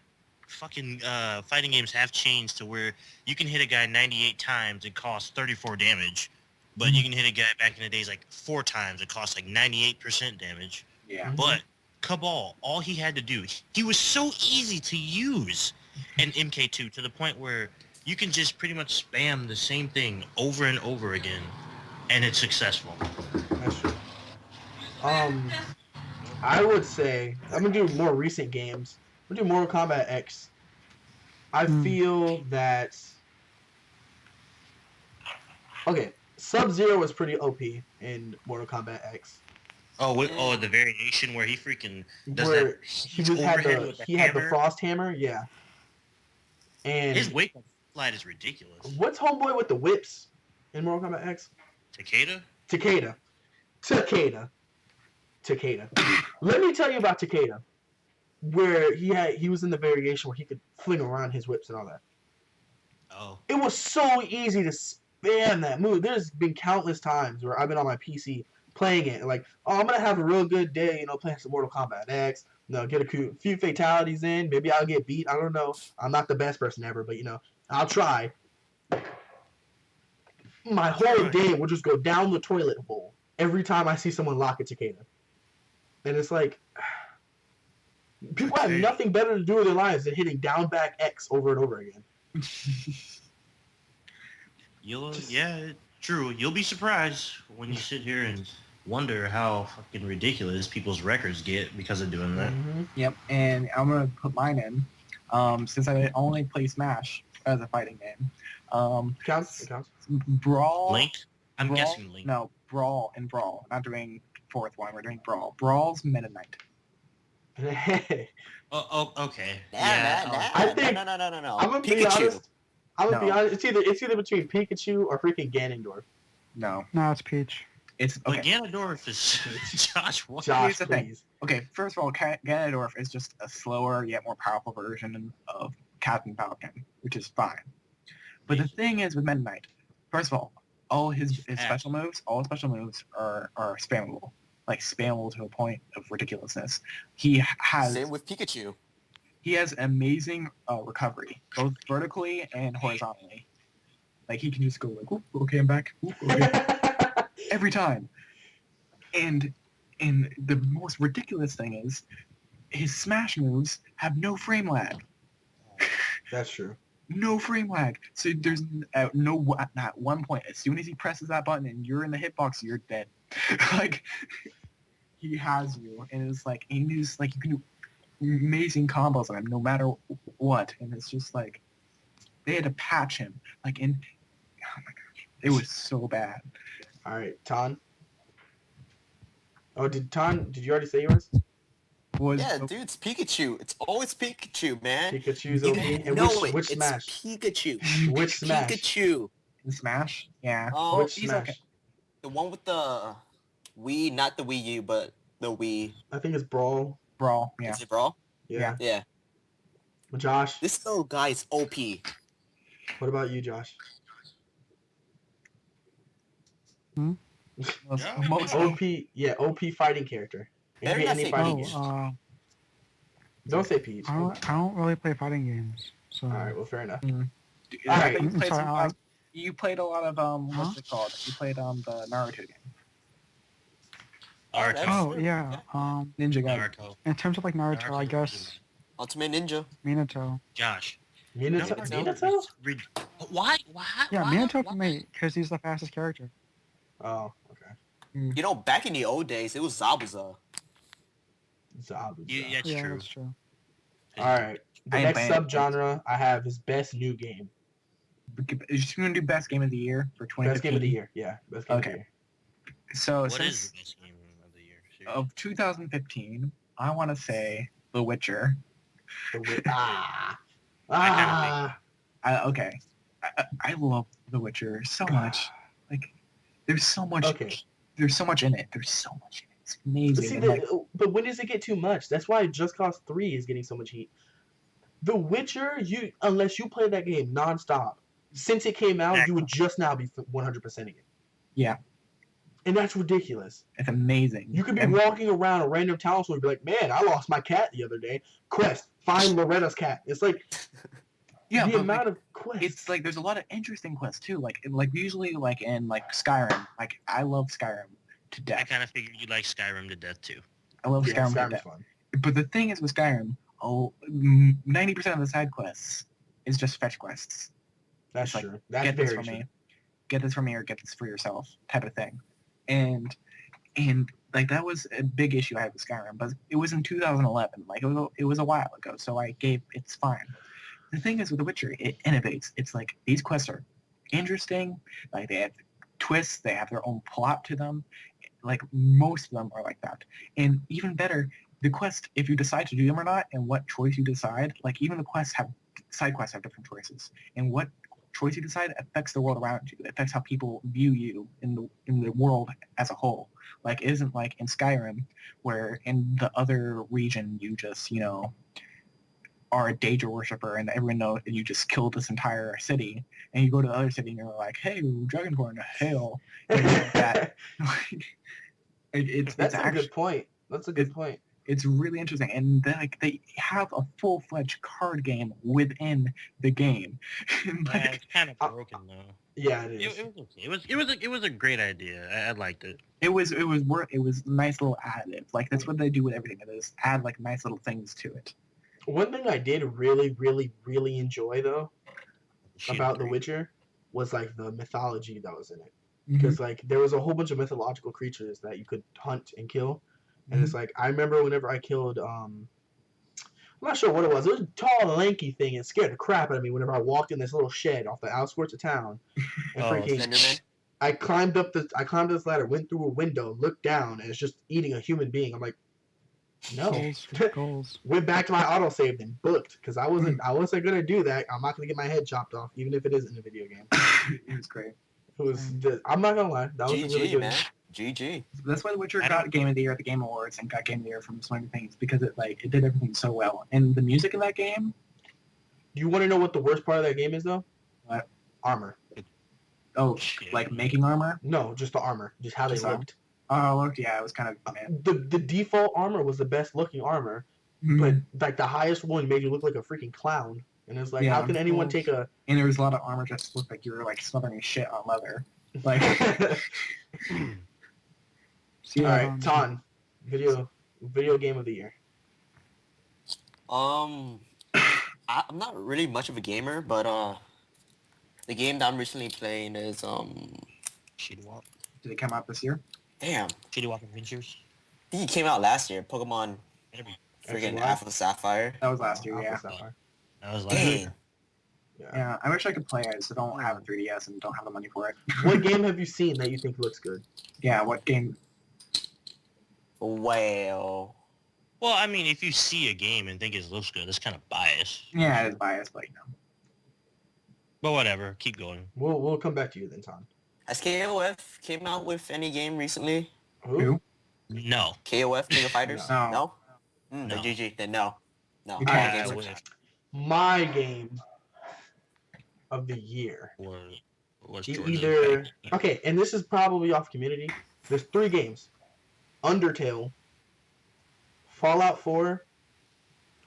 fucking fighting games have changed to where you can hit a guy 98 times and cost 34 damage, but you can hit a guy back in the days like 4 times and cost like 98% damage. Yeah. But Cabal, all he had to do, he was so easy to use in MK2 to the point where you can just pretty much spam the same thing over and over again, and it's successful. That's true. I would say I'm gonna do more recent games. I'm gonna do Mortal Kombat X. I feel that Sub-Zero was pretty OP in Mortal Kombat X. Oh, the variation where he freaking does Where that he just had the frost hammer, yeah. And his weight slide is ridiculous. what's homeboy with the whips in Mortal Kombat X? Takeda? Takeda. Let me tell you about Takeda. Where he was in the variation where he could fling around his whips and all that. Oh. It was so easy to spam that move. There's been countless times where I've been on my PC playing it. Like, oh, I'm gonna have a real good day, playing some Mortal Kombat X. Get a few fatalities in. Maybe I'll get beat. I don't know. I'm not the best person ever, but I'll try. My whole day will just go down the toilet bowl every time I see someone lock a Takeda. And it's like, people have nothing better to do with their lives than hitting down back X over and over again. True. You'll be surprised when you sit here and wonder how fucking ridiculous people's records get because of doing that. Mm-hmm. Yep, and I'm gonna put mine in. Since I only play Smash as a fighting game. It counts. Brawl. Link? I'm guessing Link. No, Brawl and Brawl. Not doing fourth one. We're doing Brawl. Brawl's Meta Knight. Hey. Oh, okay. No. I'm gonna be honest. Be honest. It's either between Pikachu or freaking Ganondorf. No, it's Peach. it's okay. But Ganondorf is Josh. What? Josh, Here's the thing. please. Okay, first of all, Ganondorf is just a slower yet more powerful version of Captain Falcon, which is fine. But the thing is with Meta Knight, first of all his special moves, all special moves are spammable. Like spammable to a point of ridiculousness. Same with Pikachu. He has amazing recovery, both vertically and horizontally. Like he can just go like, "Oop, okay, I'm back." Oop, okay. Every time. And the most ridiculous thing is, his smash moves have no frame lag. That's true. No frame lag. So there's not one point. As soon as he presses that button and you're in the hitbox, you're dead. Like he has you, and it's like you can do amazing combos on him no matter what, and it's just like they had to patch him. Oh my gosh, it was so bad. All right, Ton. Oh, did you already say yours? Dude, it's Pikachu. It's always Pikachu, man. Pikachu's OP. And which Smash? It's Pikachu. Which Smash? Pikachu. In Smash? Yeah. Oh, which Smash? Okay. The one with the Wii, not the Wii U, but the Wii. I think it's Brawl. Brawl, yeah. Is it Brawl? Yeah. Yeah. Josh? This little guy is OP. What about you, Josh? Most OP, yeah, OP fighting character. Better not say Peach. Don't say Peach. I don't really play fighting games. So. All right, well, fair enough. All right. You played a lot of what's it called? You played the Naruto game. Naruto. Oh yeah. Ninja Gaiden. Naruto. In terms of like Naruto, I guess Ultimate Ninja. Minato. Josh. Minato? Why? Yeah, Minato for me because he's the fastest character. Oh, okay. Back in the old days, it was Zabuza. Yeah, that's true. That's true. All right. The next subgenre I have is best new game. Is you going to do best game of the year for 2015? Best game of the year, yeah. Best game of the year. So what is the best game of the year? Seriously? Of 2015, I want to say The Witcher. Okay. I love The Witcher so much. Like, there's so much. Okay. There's so much in it. It's amazing. But when does it get too much? That's why Just Cause 3 is getting so much heat. The Witcher, unless you play that game nonstop, since it came out, you would just now be 100%ing it. Yeah. And that's ridiculous. It's amazing. You could be walking around a random town and be like, man, I lost my cat the other day. Quest, find Loretta's cat. It's like, yeah, the amount of quests. It's like there's a lot of interesting quests too. Like usually like in like Skyrim. Like I love Skyrim to death. I kind of figured you like Skyrim to death too. I love Skyrim to Skyrim's death. fun. But the thing is with Skyrim, 90% of the side quests is just fetch quests. That's it's true. Like, That's get this very for true. me. Get this for me or get this for yourself type of thing. And like that was a big issue I had with Skyrim, but it was in 2011. Like it was a while ago, so it's fine. The thing is with The Witcher, it innovates. It's like these quests are interesting. Like they have twists. They have their own plot to them. Like most of them are like that. And even better, the quest, if you decide to do them or not, and what choice you decide, like even the side quests have different choices. And what choice you decide affects the world around you. It affects how people view you in the world as a whole. Like it isn't like in Skyrim, where in the other region you just, are a Daedra worshiper and everyone knows you just killed this entire city, and you go to the other city and you're like, hey, Dragonborn, hail. And that. It's That's a actually good point. That's a good point. it's really interesting, and they have a full-fledged card game within the game. Yeah, it's kind of broken though. Yeah, it is. It was okay. It was a great idea. I liked it. It was a nice little additive. Like that's what they do with everything. They just add like nice little things to it. One thing I did really, really, really enjoy though Shit, about The great. Witcher was like the mythology that was in it. Mhm. Because like there was a whole bunch of mythological creatures that you could hunt and kill, and it's like I remember whenever I killed I'm not sure what it was. It was a tall, lanky thing. It scared the crap out of me whenever I walked in this little shed off the outskirts of town. And freaking, Slenderman. I climbed this ladder, went through a window, looked down, and it's just eating a human being. I'm like, no. Goals. Went back to my autosave and booked because I wasn't gonna do that. I'm not gonna get my head chopped off, even if it isn't a video game. It was great. It was. I'm not gonna lie. That was a really GG, good. man. GG. That's why The Witcher I got don't- Game of the Year at the Game Awards and got Game of the Year from so many things because it did everything so well. And the music in that game, You want to know what the worst part of that game is though? What? Armor. Shit. like making armor. No, just the armor. Just how they Just armor. looked. Oh, yeah, it was kind of man. The default armor was the best looking armor, Mhm. but like the highest one made you look like a freaking clown. And it's like, Yeah. how can anyone take a? And there was a lot of armor just looked like you were like smothering shit on leather. Like, All right, Ton, video game of the year. I'm not really much of a gamer, but the game that I'm recently playing is Shitty Walk. did it come out this year? damn. Shitty Walk Adventures. I think it came out last year. Pokemon Maybe. friggin' Actually, Alpha Sapphire. That was last year, Alpha yeah. Sapphire. That was like Dang. Yeah, I wish I could play it. I just don't have a 3DS and don't have the money for it. What game have you seen that you think looks good? Yeah, what game? Well, Well, I mean, if you see a game and think it looks good, that's kind of biased. Yeah, it's biased, but But whatever, keep going. We'll come back to you then, Ton. has KOF came out with any game recently? Who? No. KOF, King of Fighters? No. No? No. Then GG. Then no. No. You All can't. games I are- wish. My game of the year. Was Either okay, and this is probably off community. There's 3 games: Undertale, Fallout 4,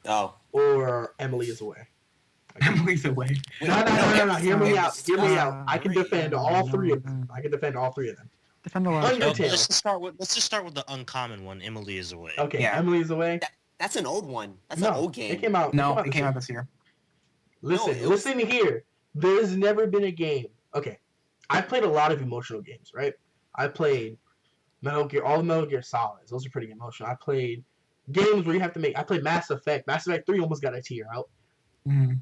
Oh. or Emily is Away. Emily's away. No. Hear me out. Hear me out. Uh, I can defend all 3 of them. Defend the last Undertale. one. Let's just start with the uncommon one. Emily is away. Okay, Yeah. Emily is Away. That's an old one. That's No, an old game. It came out. No, it this came year. out this year. Listen, No, it was- listen here. There's never been a game. Okay, I played a lot of emotional games, right? I played Metal Gear, all the Metal Gear Solids. Those are pretty emotional. I played games where you have to make. I played Mass Effect. Mass Effect 3 almost got a tear out. Mhm.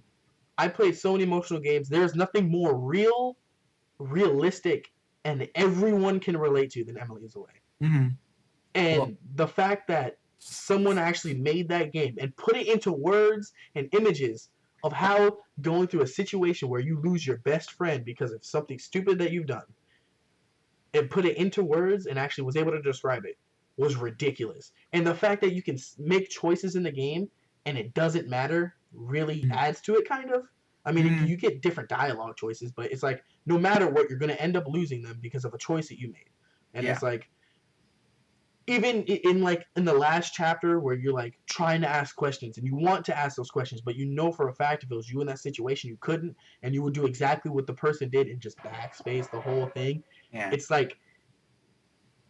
I played so many emotional games. There's nothing more realistic, and everyone can relate to than Emily is Away. Mhm. And Well- the fact that someone actually made that game and put it into words and images of how going through a situation where you lose your best friend because of something stupid that you've done and put it into words and actually was able to describe it was ridiculous. And the fact that you can make choices in the game and it doesn't matter really adds to it, kind of. I mean, Mhm. you get different dialogue choices, but it's like no matter what, you're going to end up losing them because of a choice that you made. And Yeah. it's like, even in the last chapter where you're like trying to ask questions and you want to ask those questions, but you know for a fact if it was you in that situation you couldn't, and you would do exactly what the person did and just backspace the whole thing. Yeah. It's like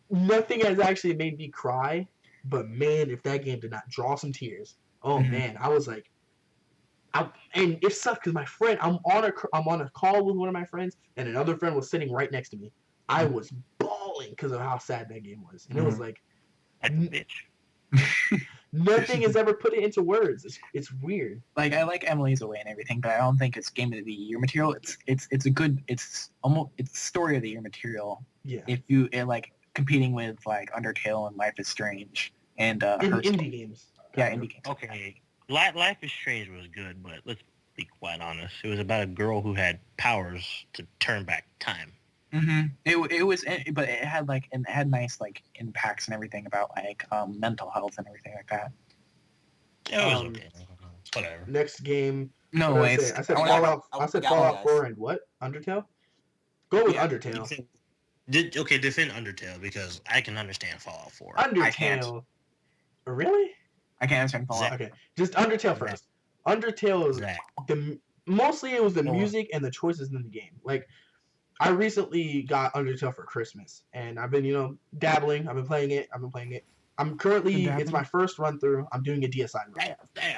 nothing has actually made me cry, but man, if that game did not draw some tears, oh Mhm. man, I was like, and it sucked because my friend, I'm on a call with one of my friends, and another friend was sitting right next to me. I was bawling because of how sad that game was, and it was like That bitch. nothing has ever put it into words. It's weird. Like I like Emily's Away and everything, but I don't think it's Game of the Year material. It's a good. It's story of the year material. Yeah, If you like competing with like Undertale and Life is Strange and indie games. Yeah, indie games. Okay. Life is Strange was good, but let's be quite honest. It was about a girl who had powers to turn back time. Mm-hmm. It was, but it had nice like impacts and everything about like mental health and everything like that. It was Um, okay. Whatever. Next game. No What did way. I said I Fallout. got I said it, Fallout guys. 4 and what? Undertale. Go with Yeah. Undertale. Defend Undertale because I can understand Fallout 4. I can't. Undertale. Really? I can't understand Fallout. Zach- Okay, just Undertale first. Undertale is Zach. mostly it was the Well- music and the choices in the game. Like, I recently got Undertale for Christmas, and I've been, dabbling. I've been playing it. I'm currently, it's my first run through. I'm doing a DSI run. Damn.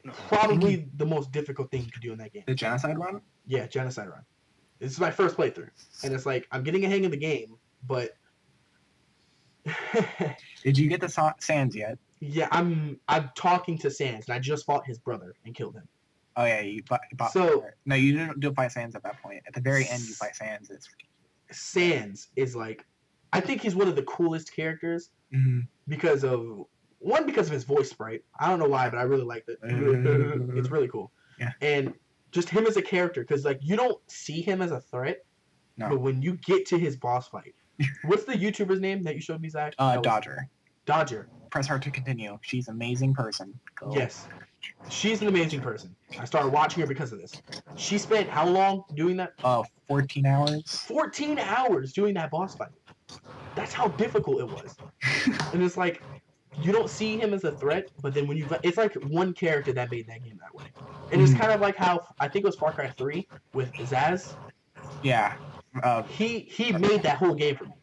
No. Probably the most difficult thing you could do in that game. The genocide run? Yeah, Genocide run. This is my first playthrough, and it's like I'm getting a hang of the game, but Did you get the Sands yet? yeah, I'm talking to Sans, and I just fought his brother and killed him. Oh yeah, you bought. So- No, you didn't do fight Sands at that point. At the very end, you fight Sands. It's Sans is like, I think he's one of the coolest characters Mhm. because of his voice sprite. I don't know why, but I really liked it. It's really cool. Yeah. And just him as a character, because like you don't see him as a threat, No. but when you get to his boss fight, what's the YouTuber's name that you showed me, Zach? That was- Dodger. Dodger. Press her to continue. She's an amazing person. Go. Yes. She's an amazing person. I started watching her because of this. She spent how long doing that? 14 hours. 14 hours doing that boss fight. That's how difficult it was. And it's like, you don't see him as a threat, but then it's like one character that made that game that way. And it's kind of like how, I think it was Far Cry 3 with Zaz. Yeah. He made that whole game for me.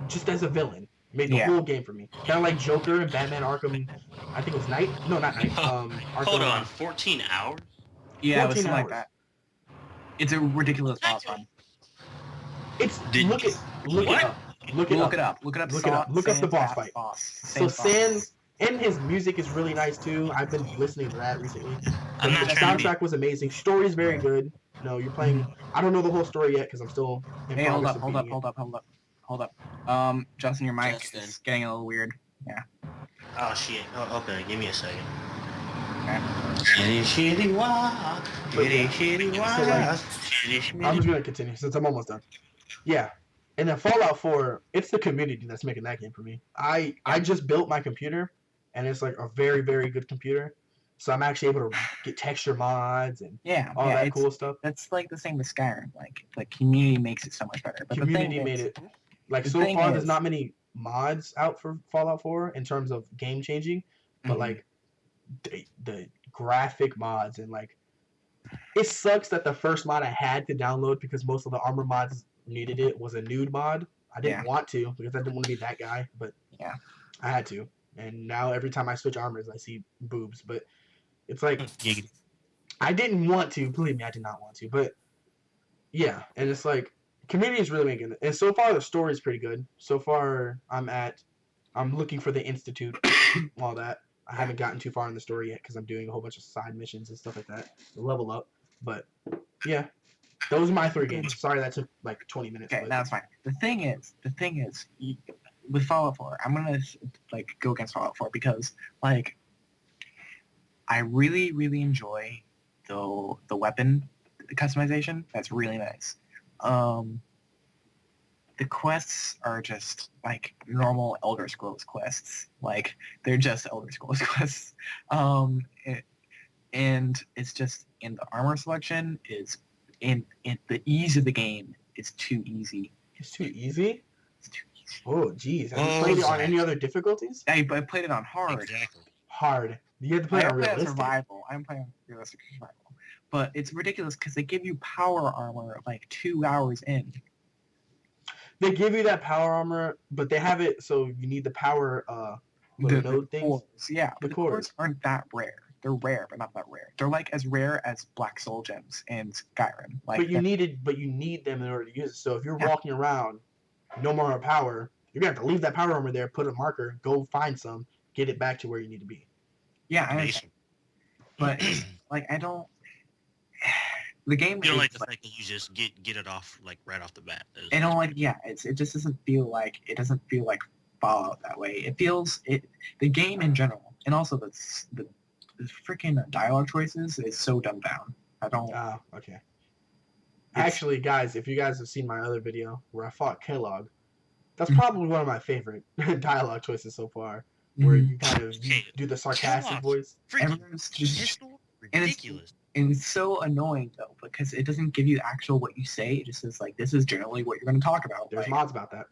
Just as a villain. Made the whole game for me. Kind of like Joker and Batman Arkham, I think it was Knight? No, not Knight. Arkham. Hold on, 14 hours? Yeah, it was 14 something like hours. that. It's a ridiculous boss run. It's, Did- look it What? up. Look it up. Look it up. Look it up. Look up the Sans boss Bath fight. Boss. So Sans, and his music is really nice too. I've been listening to that recently. I'm not The trying to be... soundtrack was amazing. Story is very good. No, you're playing. I don't know the whole story yet because I'm still in Hey, hold progress up, of hold up, beating hold up. Justin, your mic Justin. is getting a little weird. Oh, shit. Oh, okay, give me a second. Okay. Shitty wah. Shitty wah. So, like, Shitty I'm shitty. just gonna continue since I'm almost done. Yeah, and then Fallout 4. It's the community that's making that game for me. I just built my computer, and it's like a very very good computer. So I'm actually able to get texture mods and Yeah, all yeah, that it's, cool stuff. That's like the same with Skyrim. Like the community makes it so much better. But Community the thing made is, it. Like the so thing far, there's is- not many mods out for Fallout 4 in terms of game changing, but Mhm. like the graphic mods and like it sucks that the first mod I had to download because most of the armor mods needed it was a nude mod. I didn't want to because I didn't want to be that guy, but Yeah. I had to. And now every time I switch armors, I see boobs. But it's like Giggity. I didn't want to. Believe me, I did not want to. But yeah, and it's like community is really making it. And so far, the story is pretty good. So far, I'm looking for the Institute, all that. I haven't gotten too far in the story yet because I'm doing a whole bunch of side missions and stuff like that to level up. But yeah, those are my 3 games. Sorry that took like 20 minutes. Okay, but that's fine. The thing is, with Fallout 4, I'm gonna like go against Fallout 4 because like I really really enjoy the weapon customization. That's really nice. The quests are just like normal Elder Scrolls quests. Like they're just Elder Scrolls quests. And it's just in the armor selection is in the ease of the game is too easy. it's too easy. It's too easy. Oh, geez. Have you Oh, played it on Zach. any other difficulties? I played it on hard. Exactly. Hard. You have to play I it on play on realistic. survival. I'm playing on realistic survival. But it's ridiculous because they give you power armor like 2 hours in. They give you that power armor, but they have it so you need the power little node things. Cores. Yeah, The but the cores. cores aren't that rare. They're rare, but not that rare. They're like as rare as Black Soul gems in Skyrim. Like But you need them in order to use it. So if you're Yeah. walking around, no more power, you're gonna have to leave that power armor there, put a marker, go find some, get it back to where you need to be. yeah, I understand. But like I don't. The game. You don't is, like the fact that you just get it off like right off the bat. I don't like. Yeah, it just doesn't feel like Fallout that way. It feels the game in general, and also the freaking dialogue choices is so dumbed down. I don't. Ah, okay. It's- Actually, guys, if you guys have seen my other video where I fought Kellogg, that's Mhm. probably one of my favorite dialogue choices so far. Where Mhm. you kind of Okay, do the sarcastic Kellogg's voice. Freaking Everyone's just pistol? and it's- Ridiculous. And it's so annoying though because it doesn't give you actual what you say. It just says like this is generally what you're going to talk about. There's like, mods about that.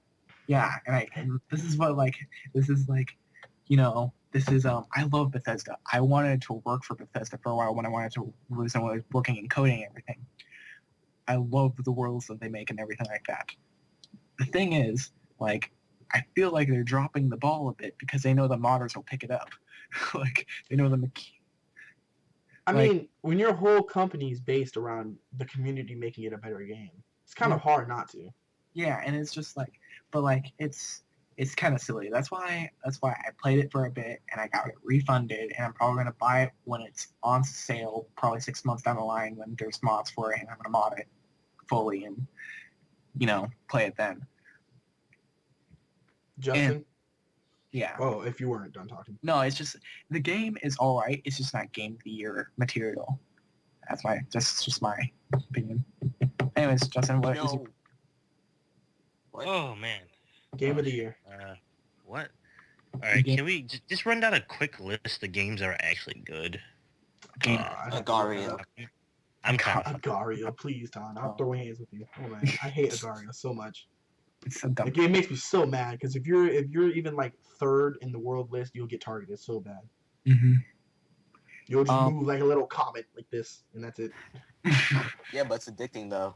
Yeah, and this is this is I love Bethesda. I wanted to work for Bethesda for a while when I wanted to was working in coding and everything. I love the worlds that they make and everything like that. The thing is, like, I feel like they're dropping the ball a bit because they know the modders will pick it up. Like, they know the I mean, when your whole company is based around the community making it a better game, it's kind of hard not to. Yeah, and it's just like, but like it's kind of silly. That's why I played it for a bit and I got it refunded, and I'm probably gonna buy it when it's on sale, probably 6 months down the line when there's mods for it, and I'm gonna mod it fully and play it then. Justin? And, yeah. Oh, if you weren't done talking. No, it's just the game is all right. It's just not game of the year material. That's just my opinion. Anyways, Justin, what is your... Oh man. Game of the year. What? All right, can we just run down a quick list of games that are actually good? Agario. I'm kind Agario, please, Ton. I'll throw hands with you. Oh man, I hate Agario so much. It's so dumb. The game makes me so mad because if you're even like third in the world list, you'll get targeted so bad. Mm-hmm. You'll just move like a little comet like this, and that's it. Yeah, but it's addicting though.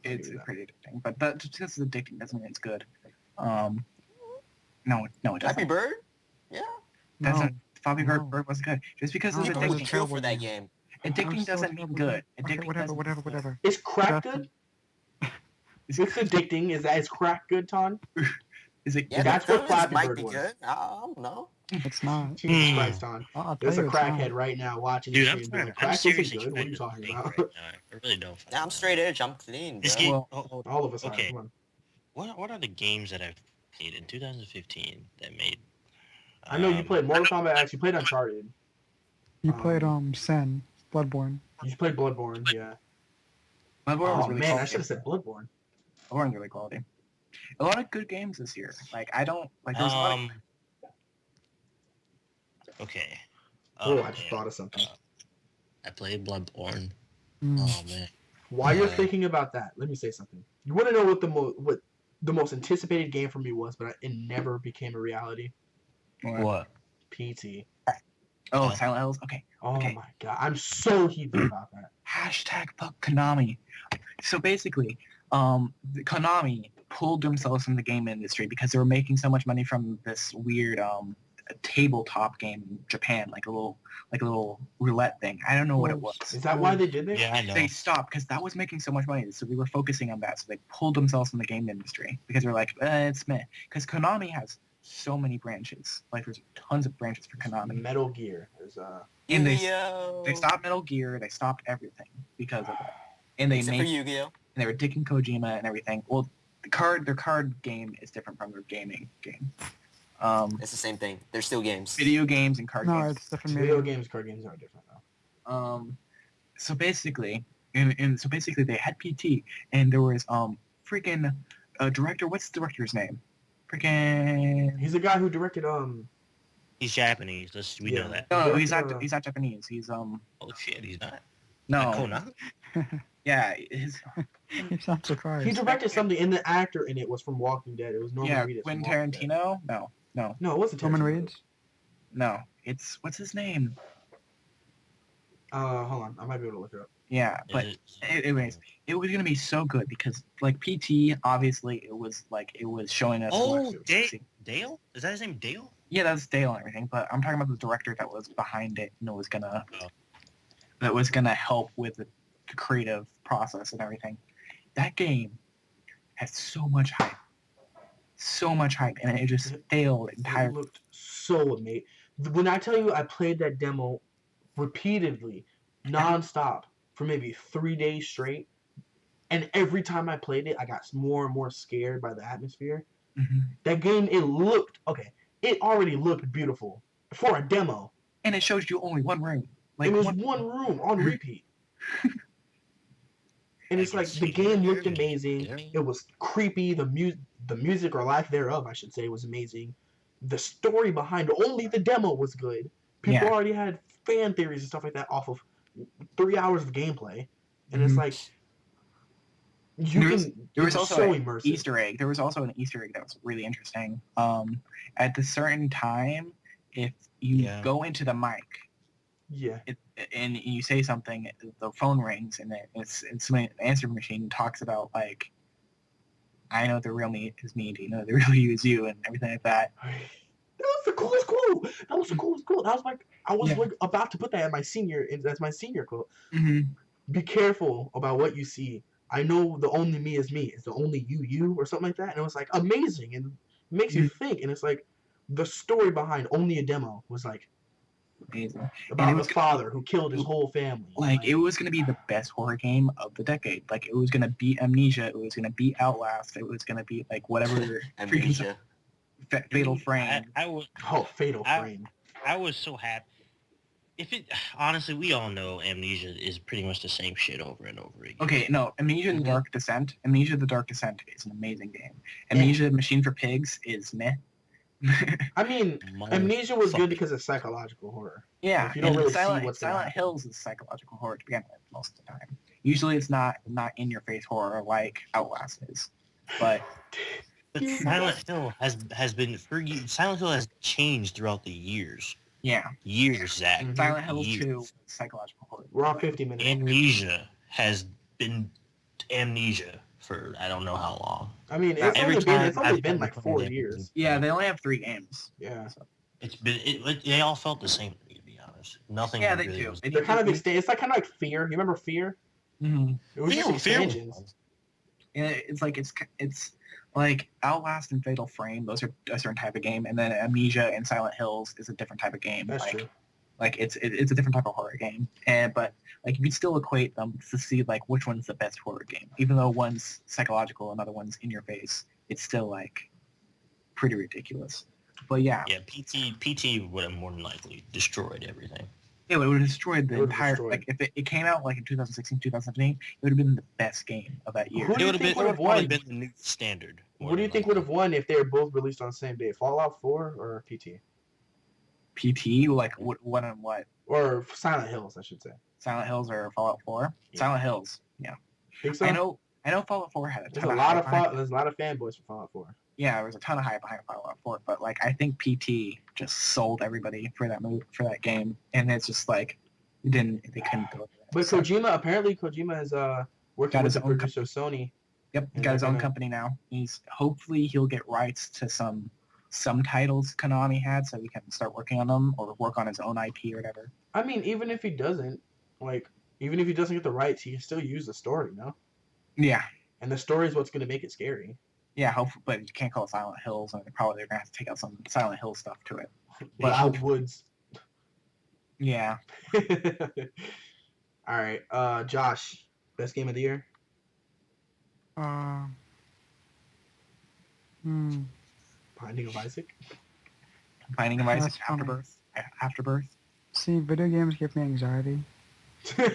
It's pretty addicting, but that just because it's addicting doesn't mean it's good. No, it doesn't. Happy Bird? Yeah. Doesn't. Flappy Bird was good. Just because it's People would addicting. kill for that game. Addicting doesn't mean good. Addicting Whatever. Is crack good? Is this addicting? Is crack good, Ton? Is it? Yeah, That's what Flappy might Bird be was. good. I don't know. It's not. Jesus Christ, Ton. I'll tell There's a you it's not. crackhead right now watching Dude, this I'm game. trying. Like, I'm crack seriously isn't good. What are you trying to talking think about? right now. I really don't. Yeah, I'm straight edge. I'm clean, This bro. game. All of us are. Okay. Come on. What are the games that I've played in 2015 that made? I know you played Mortal Kombat X. You played Uncharted. You played Sin, Bloodborne. You played Bloodborne, yeah. Bloodborne was Oh really man, I quality. should have said Bloodborne. Bloodborne's really quality. A lot of good games this year. Like I don't like. There's a lot of... Okay. Oh, I just thought of something. I played Bloodborne. Mm. Oh man. While you're thinking about that, let me say something. You want to know what the most anticipated game for me was, but it never became a reality? What? PT. Oh, Silent Hills. Okay. Oh Okay. my god, I'm so heated about that. Hashtag fuck Konami. So basically, Konami pulled themselves from the game industry because they were making so much money from this weird tabletop game in Japan, like a little roulette thing. I don't know what it was. Is that why they did that? Yeah, I know. They stopped because that was making so much money. So we were focusing on that. So they pulled themselves from the game industry because they're like, it's meh. Because Konami has so many branches. Like there's tons of branches for Konami. Metal Gear is And they Yu-Gi-Oh! stopped Metal Gear. They stopped everything because of that. And they Except made for Yu-Gi-Oh! and they were dicking Kojima and everything. Well, their card game is different from their gaming game. It's the same thing. They're still games. Video games and card No, games. it's different. video games, card games are different though. So basically, so basically they had PT, and there was freaking director. What's the director's name? Freaking. He's the guy who directed He's Japanese. We know that. No, he's director, not. He's not Japanese. He's Oh shit, he's not. No. Konami? Yeah, his. You sound surprised. he directed something, and the actor in it was from Walking Dead. It was Norman Yeah, Reedus. from Quentin Walking Dead. Tarantino. No. No, it wasn't Roman Tarantino. Reeds? No. It's what's his name? Hold on, I might be able to look it up. Yeah, but anyways, it was gonna be so good because like PT, obviously, it was showing us. Oh, what- Dale? Is that his name? Dale? Yeah, that's Dale and everything, but I'm talking about the director that was behind it and it was gonna help with the creative process and everything. That game has so much hype, and it just failed It entirely. looked so amazing. When I tell you I played that demo repeatedly, nonstop, for maybe 3 days straight, and every time I played it, I got more and more scared by the atmosphere. Mhm. That game, it already looked beautiful for a demo. And it shows you only one room. It was one room on repeat. And it's I can like the see game it. looked amazing. Yeah. It was creepy. The music or lack thereof, I should say, was amazing. The story behind only the demo was good. People Yeah. already had fan theories and stuff like that off of 3 hours of gameplay, and it's like There was also so an immersive. Easter egg. There was also an Easter egg that was really interesting. At the certain time, if you go into the mic, and you say something, the phone rings, and it's an answer machine talks about like, I know the real me is me. Do you know the real you is you, and everything like that. That was the coolest quote. That was the coolest quote. I was like, like about to put that as my senior quote. Mm-hmm. Be careful about what you see. I know the only me is me. It's the only you, or something like that. And it was like amazing, and it makes you think. And it's like the story behind Only a Demo was like amazing. about the father who killed his whole family. Like it was gonna be the best horror game of the decade. Like it was gonna beat Amnesia. It was gonna beat Outlast. It was gonna beat like whatever. Amnesia. Fatal Frame. Fatal Frame. I was so happy. Honestly, we all know Amnesia is pretty much the same shit over and over again. Okay, no, Amnesia the Dark Descent. Amnesia the Dark Descent is an amazing game. Amnesia Machine for Pigs is meh. I mean, Amnesia was good because of psychological horror. Yeah, if you don't really see what's Silent Hills is psychological horror to begin with most of the time. Usually it's not in your face horror like Outlast is, but Silent Hill Silent Hill has changed throughout the years. Yeah. Years, Zach. Mm-hmm. Silent Hill 2 psychological horror. We're on 50 minutes. Amnesia has been Amnesia for I don't know how long. I mean, it's only been like 4 years. Yeah, they only have 3 games. Yeah. So. They all felt the same to me, to be honest. Nothing. Yeah, they really do. They're kind of it's like kind of like Fear. You remember Fear? Mm-hmm. It was just expansions. It's like Outlast and Fatal Frame. Those are a certain type of game, and then Amnesia and Silent Hills is a different type of game. That's true. Like it's a different type of horror game, but like you can still equate them to see like which one's the best horror game. Even though one's psychological, another one's in your face, it's still like pretty ridiculous. But yeah. Yeah, PT would have more than likely destroyed everything. It would have destroyed the entire. Like if it came out like in 2016, 2017, it would have been the best game of that year. It would have probably been the new standard. What do you think would have won if they were both released on the same day? Fallout 4 or PT? PT, like what on what? Or Silent Hills, I should say. Silent Hills or Fallout 4? Yeah. Silent Hills, yeah. Think so? I know Fallout 4 had there's a lot of fanboys for Fallout 4. Yeah, there was a ton of hype behind Fallout 4, but like I think PT just sold everybody for that game, and it's just like they couldn't do it. But so, Kojima is working with the producer Sony. Yep, he got his own company now. Hopefully he'll get rights to some titles Konami had, so he can start working on them or work on his own IP or whatever. I mean, even if he doesn't get the rights, he can still use the story, no? Yeah. And the story is what's going to make it scary. Yeah, hopefully, but you can't call it Silent Hills, and they're going to have to take out some Silent Hill stuff to it. But Woods. Yeah. All right, Josh, best game of the year? Binding of Isaac? Binding of Isaac, Afterbirth. See, video games give me anxiety. All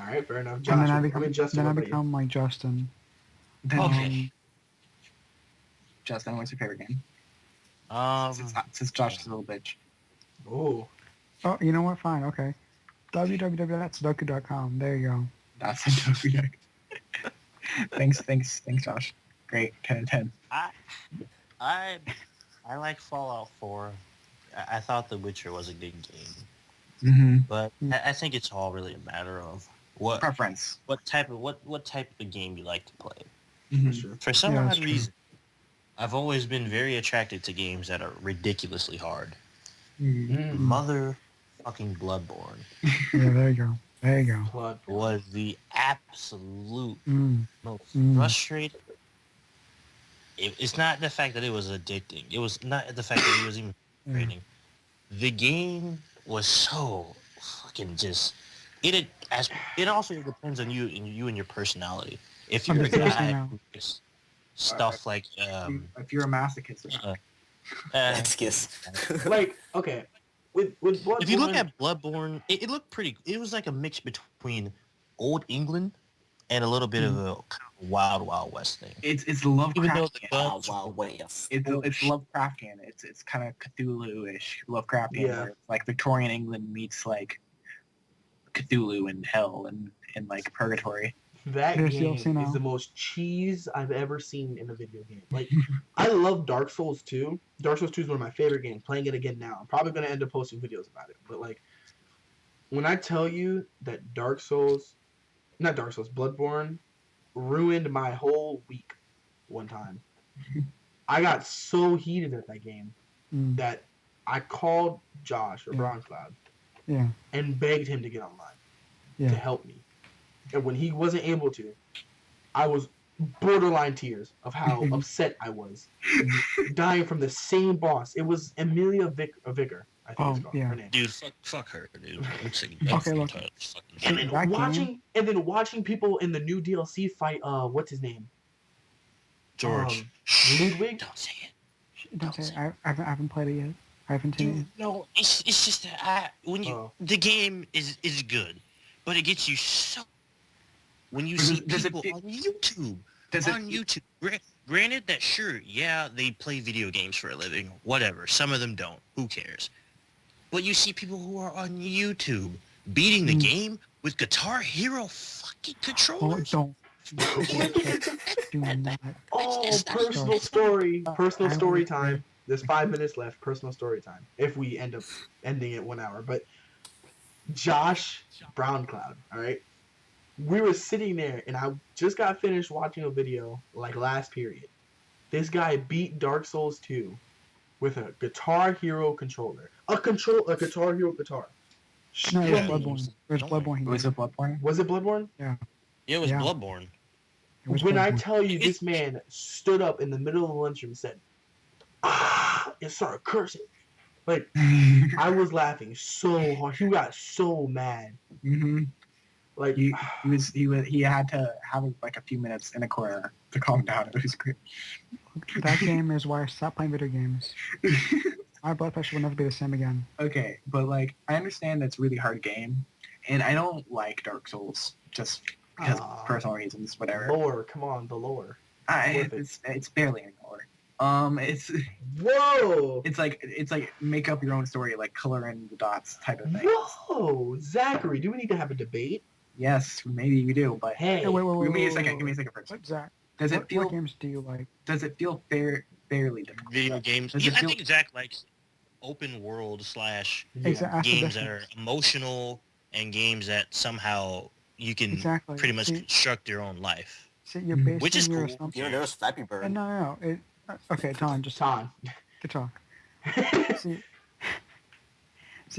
right, fair enough. Josh, then I become like Justin. Okay. Justin, what's your favorite game? Since Josh is a little bitch. Oh, you know what? Fine, okay. www.sudoku.com. There you go. That's Sudoku. Thanks, Josh. Great, 10 out of 10. I like Fallout 4. I thought The Witcher was a good game, but I think it's all really a matter of what preference, what type of game you like to play. Mm-hmm. For some odd reason, I've always been very attracted to games that are ridiculously hard. Mother fucking Bloodborne. Yeah, there you go. Was the absolute most frustrating. It's not the fact that it was addicting. It was not the fact that it was even frustrating. The game was so fucking just. It also depends on you and your personality. If you're a guy who just stuff like if you're a masochist, like okay, with Bloodborne, if you look at Bloodborne, it looked pretty. It was like a mix between old England and a little bit of a Wild Wild West thing. It's Lovecraftian. Wild West. It's Lovecraftian. It's kind of Cthulhu-ish Lovecraftian. Where it's like Victorian England meets like Cthulhu and hell and like purgatory. That There's game DLC now. is the most cheese I've ever seen in a video game. Like, I love Dark Souls 2. Dark Souls 2 is one of my favorite games. Playing it again now. I'm probably going to end up posting videos about it. But, like, when I tell you that Bloodborne ruined my whole week one time. I got so heated at that game that I called Josh or BrownCloud and begged him to get online to help me. And when he wasn't able to, I was borderline tears of how upset I was. Dying from the same boss. It was Amelia Vicker, I think it's called. Her name. Dude, fuck her, dude. I'm sick of Okay, look. And then watching people in the new DLC fight what's his name? George. Ludwig? Don't say it. Don't say it. I haven't played it yet. I haven't seen it. No, it's just that the game is good, but it gets you so when you see people on YouTube. Granted that sure, yeah, they play video games for a living, whatever. Some of them don't. Who cares? But you see people who are on YouTube beating the game with Guitar Hero fucking controllers. Oh, do not. Oh, personal story. Personal story time. There's 5 minutes left. Personal story time. If we end up ending at 1 hour. But Josh BrownCloud, all right? We were sitting there, and I just got finished watching a video, like last period. This guy beat Dark Souls 2 with a Guitar Hero controller. A Guitar Hero guitar. No, it was Bloodborne. It was Bloodborne. Was it Bloodborne? Was it Bloodborne? Yeah. Yeah, it was Bloodborne. When I tell you this man stood up in the middle of the lunchroom and said, and started cursing. Like, I was laughing so hard. He got so mad. Mm-hmm. Like he had to have like a few minutes in a corner to calm down. It was great. That game is why I stopped playing video games. My blood pressure will never be the same again. Okay, but like I understand that's a really hard game, and I don't like Dark Souls just because of personal reasons, whatever. Lore, come on, the lore. It's barely any lore. It's whoa. It's like make up your own story, like color in the dots type of thing. Whoa, Zachary, do we need to have a debate? Yes, maybe you do, but hey, wait, give me a second first. What, Zach? What games do you like? Does it feel fairly difficult? Video games. Yeah, I think Zach likes open world / games that are emotional and games that somehow you can pretty much construct your own life. See, you're basing which is your cool. assumption. You know, there was Flappy Bird. No. Okay, Tom, just Tom. Good talk. See,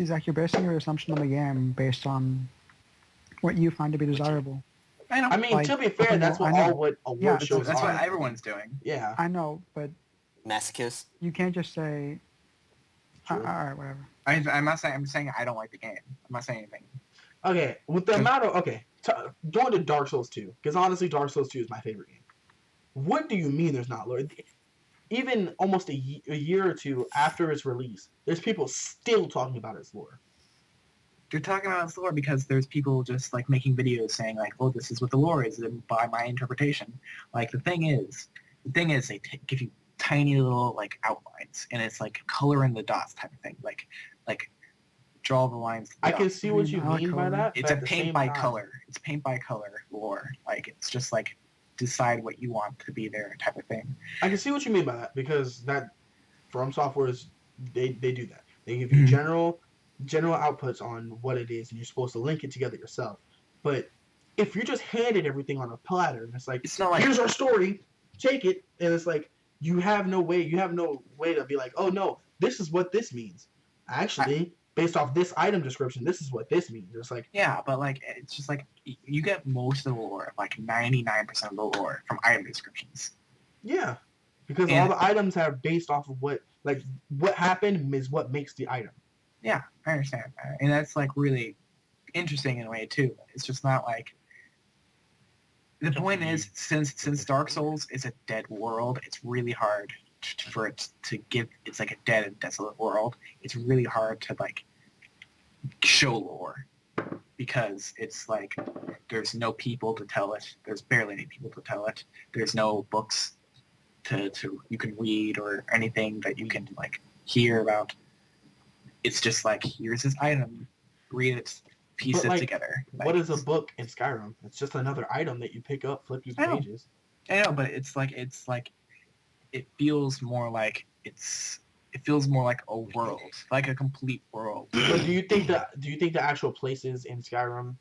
Zach, you're basing your assumption of the game based on what you find to be desirable. I know. I mean, to be fair, that's what award shows that's are. what everyone's doing. Yeah. I know, but Masochist. you can't just say, all right, whatever. I'm not saying. I'm saying I don't like the game. I'm not saying anything. Okay, with the amount of going to Dark Souls 2, because honestly, Dark Souls 2 is my favorite game. What do you mean there's not lore? Even almost a year or two after its release, there's people still talking about its lore. They're talking about its lore because there's people just like making videos saying like, "Oh, this is what the lore is," by my interpretation. Like the thing is they give you tiny little like outlines, and it's like color in the dots type of thing. Like draw the lines. I can see what you mean by that. It's a paint by color. It's paint by color lore. Like it's just like decide what you want to be there type of thing. I can see what you mean by that because that From Software is they do that. They give you general outputs on what it is, and you're supposed to link it together yourself. But if you're just handed everything on a platter, and it's not like here's our story, take it, and it's like you have no way to be like, oh no, this is what this means. Actually, based off this item description, this is what this means. It's like but like it's just like you get most of the lore, like 99% of the lore from item descriptions. Yeah, because all the items are based off of what happened is what makes the item. Yeah, I understand that. And that's like really interesting in a way too. It's just not like the point is since Dark Souls is a dead world, it's really hard for it to give. It's like a dead and desolate world. It's really hard to like show lore because it's like there's no people to tell it. There's barely any people to tell it. There's no books to you can read or anything that you can like hear about. It's just like here's this item, read it, piece But, it like, together. what is a book in Skyrim? It's just another item that you pick up, flip through the I know. pages. I know, but it's like it feels more like it feels more like a world, like a complete world. But do you think the actual places in Skyrim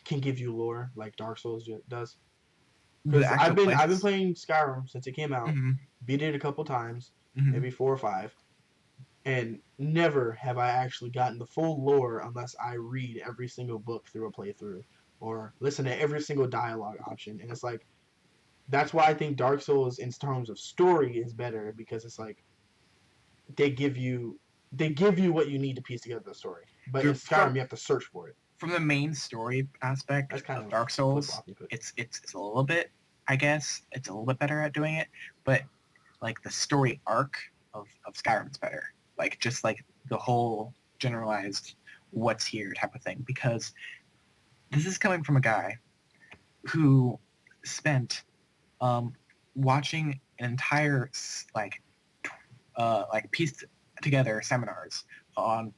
can give you lore like Dark Souls does? Because The I've actual been places. playing Skyrim since it came out, Mhm, beat it a couple times, mhm. maybe 4 or 5, and never have I actually gotten the full lore unless I read every single book through a playthrough or listen to every single dialogue option. And it's like that's why I think Dark Souls in terms of story is better because it's like they give you what you need to piece together the story. But in Skyrim you have to search for it. From the main story aspect That's kind of of Dark Souls, flip-floppy, but it's a little bit, I guess, it's a little bit better at doing it, but like the story arc of Skyrim's better. Like just like the whole generalized what's here type of thing. Because this is coming from a guy who spent watching an entire pieced together seminars on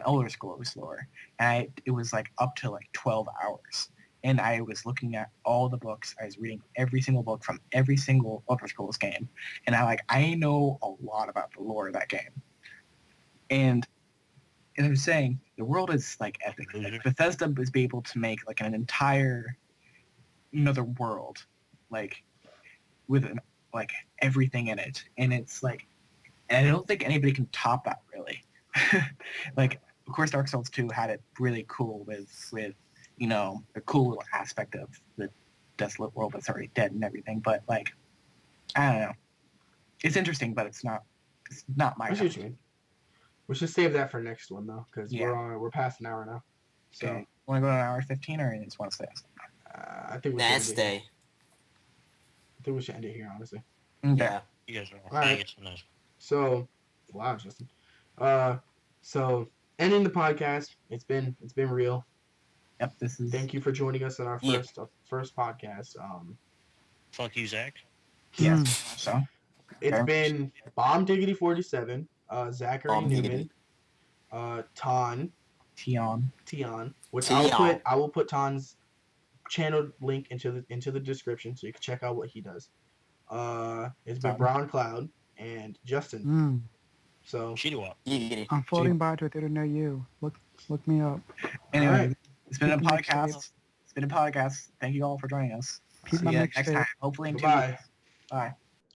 Elder Scrolls lore, and it was like up to like 12 hours. And I was looking at all the books. I was reading every single book from every single Elder Scrolls game, and I know a lot about the lore of that game. And as I was saying, the world is like epic. Like, Bethesda is able to make like an entire another world, like with like everything in it, and it's like, and I don't think anybody can top that really. Like, of course, Dark Souls 2 had it really cool with you know the cool little aspect of the desolate world that's already dead and everything, but like I don't know, it's interesting, but it's not my I see what you mean. We should save that for next one though, because Yeah. we're past an hour now. So Okay, want to go to an hour 15, or you just want to stay? I think we should Nah, end it here. stay. I think we should end it here, honestly. Okay. Yeah. You guys are all All right. faggots on this. So, wow, Justin. So ending the podcast. It's been real. Yep. This is. Thank you for joining us on our Yeah. first podcast. Fuck you, Zach. Yes. Mm. So. It's Very been Bomb Diggity 47, Zachary Bomb Newman, Ton, Tion. which Tion. I will put Ton's channel link into the description so you can check out what he does. It's been BrownCloud and Justin. Mm. So Shitty Giggity. I'm floating by to a theater near you. Look me up. Anyway, Alright. it's been a Keep my podcast. It's been a podcast. Thank you all for joining us. Keep See my you next mixtape. time. Hopefully in 2 Bye-bye. weeks. Bye.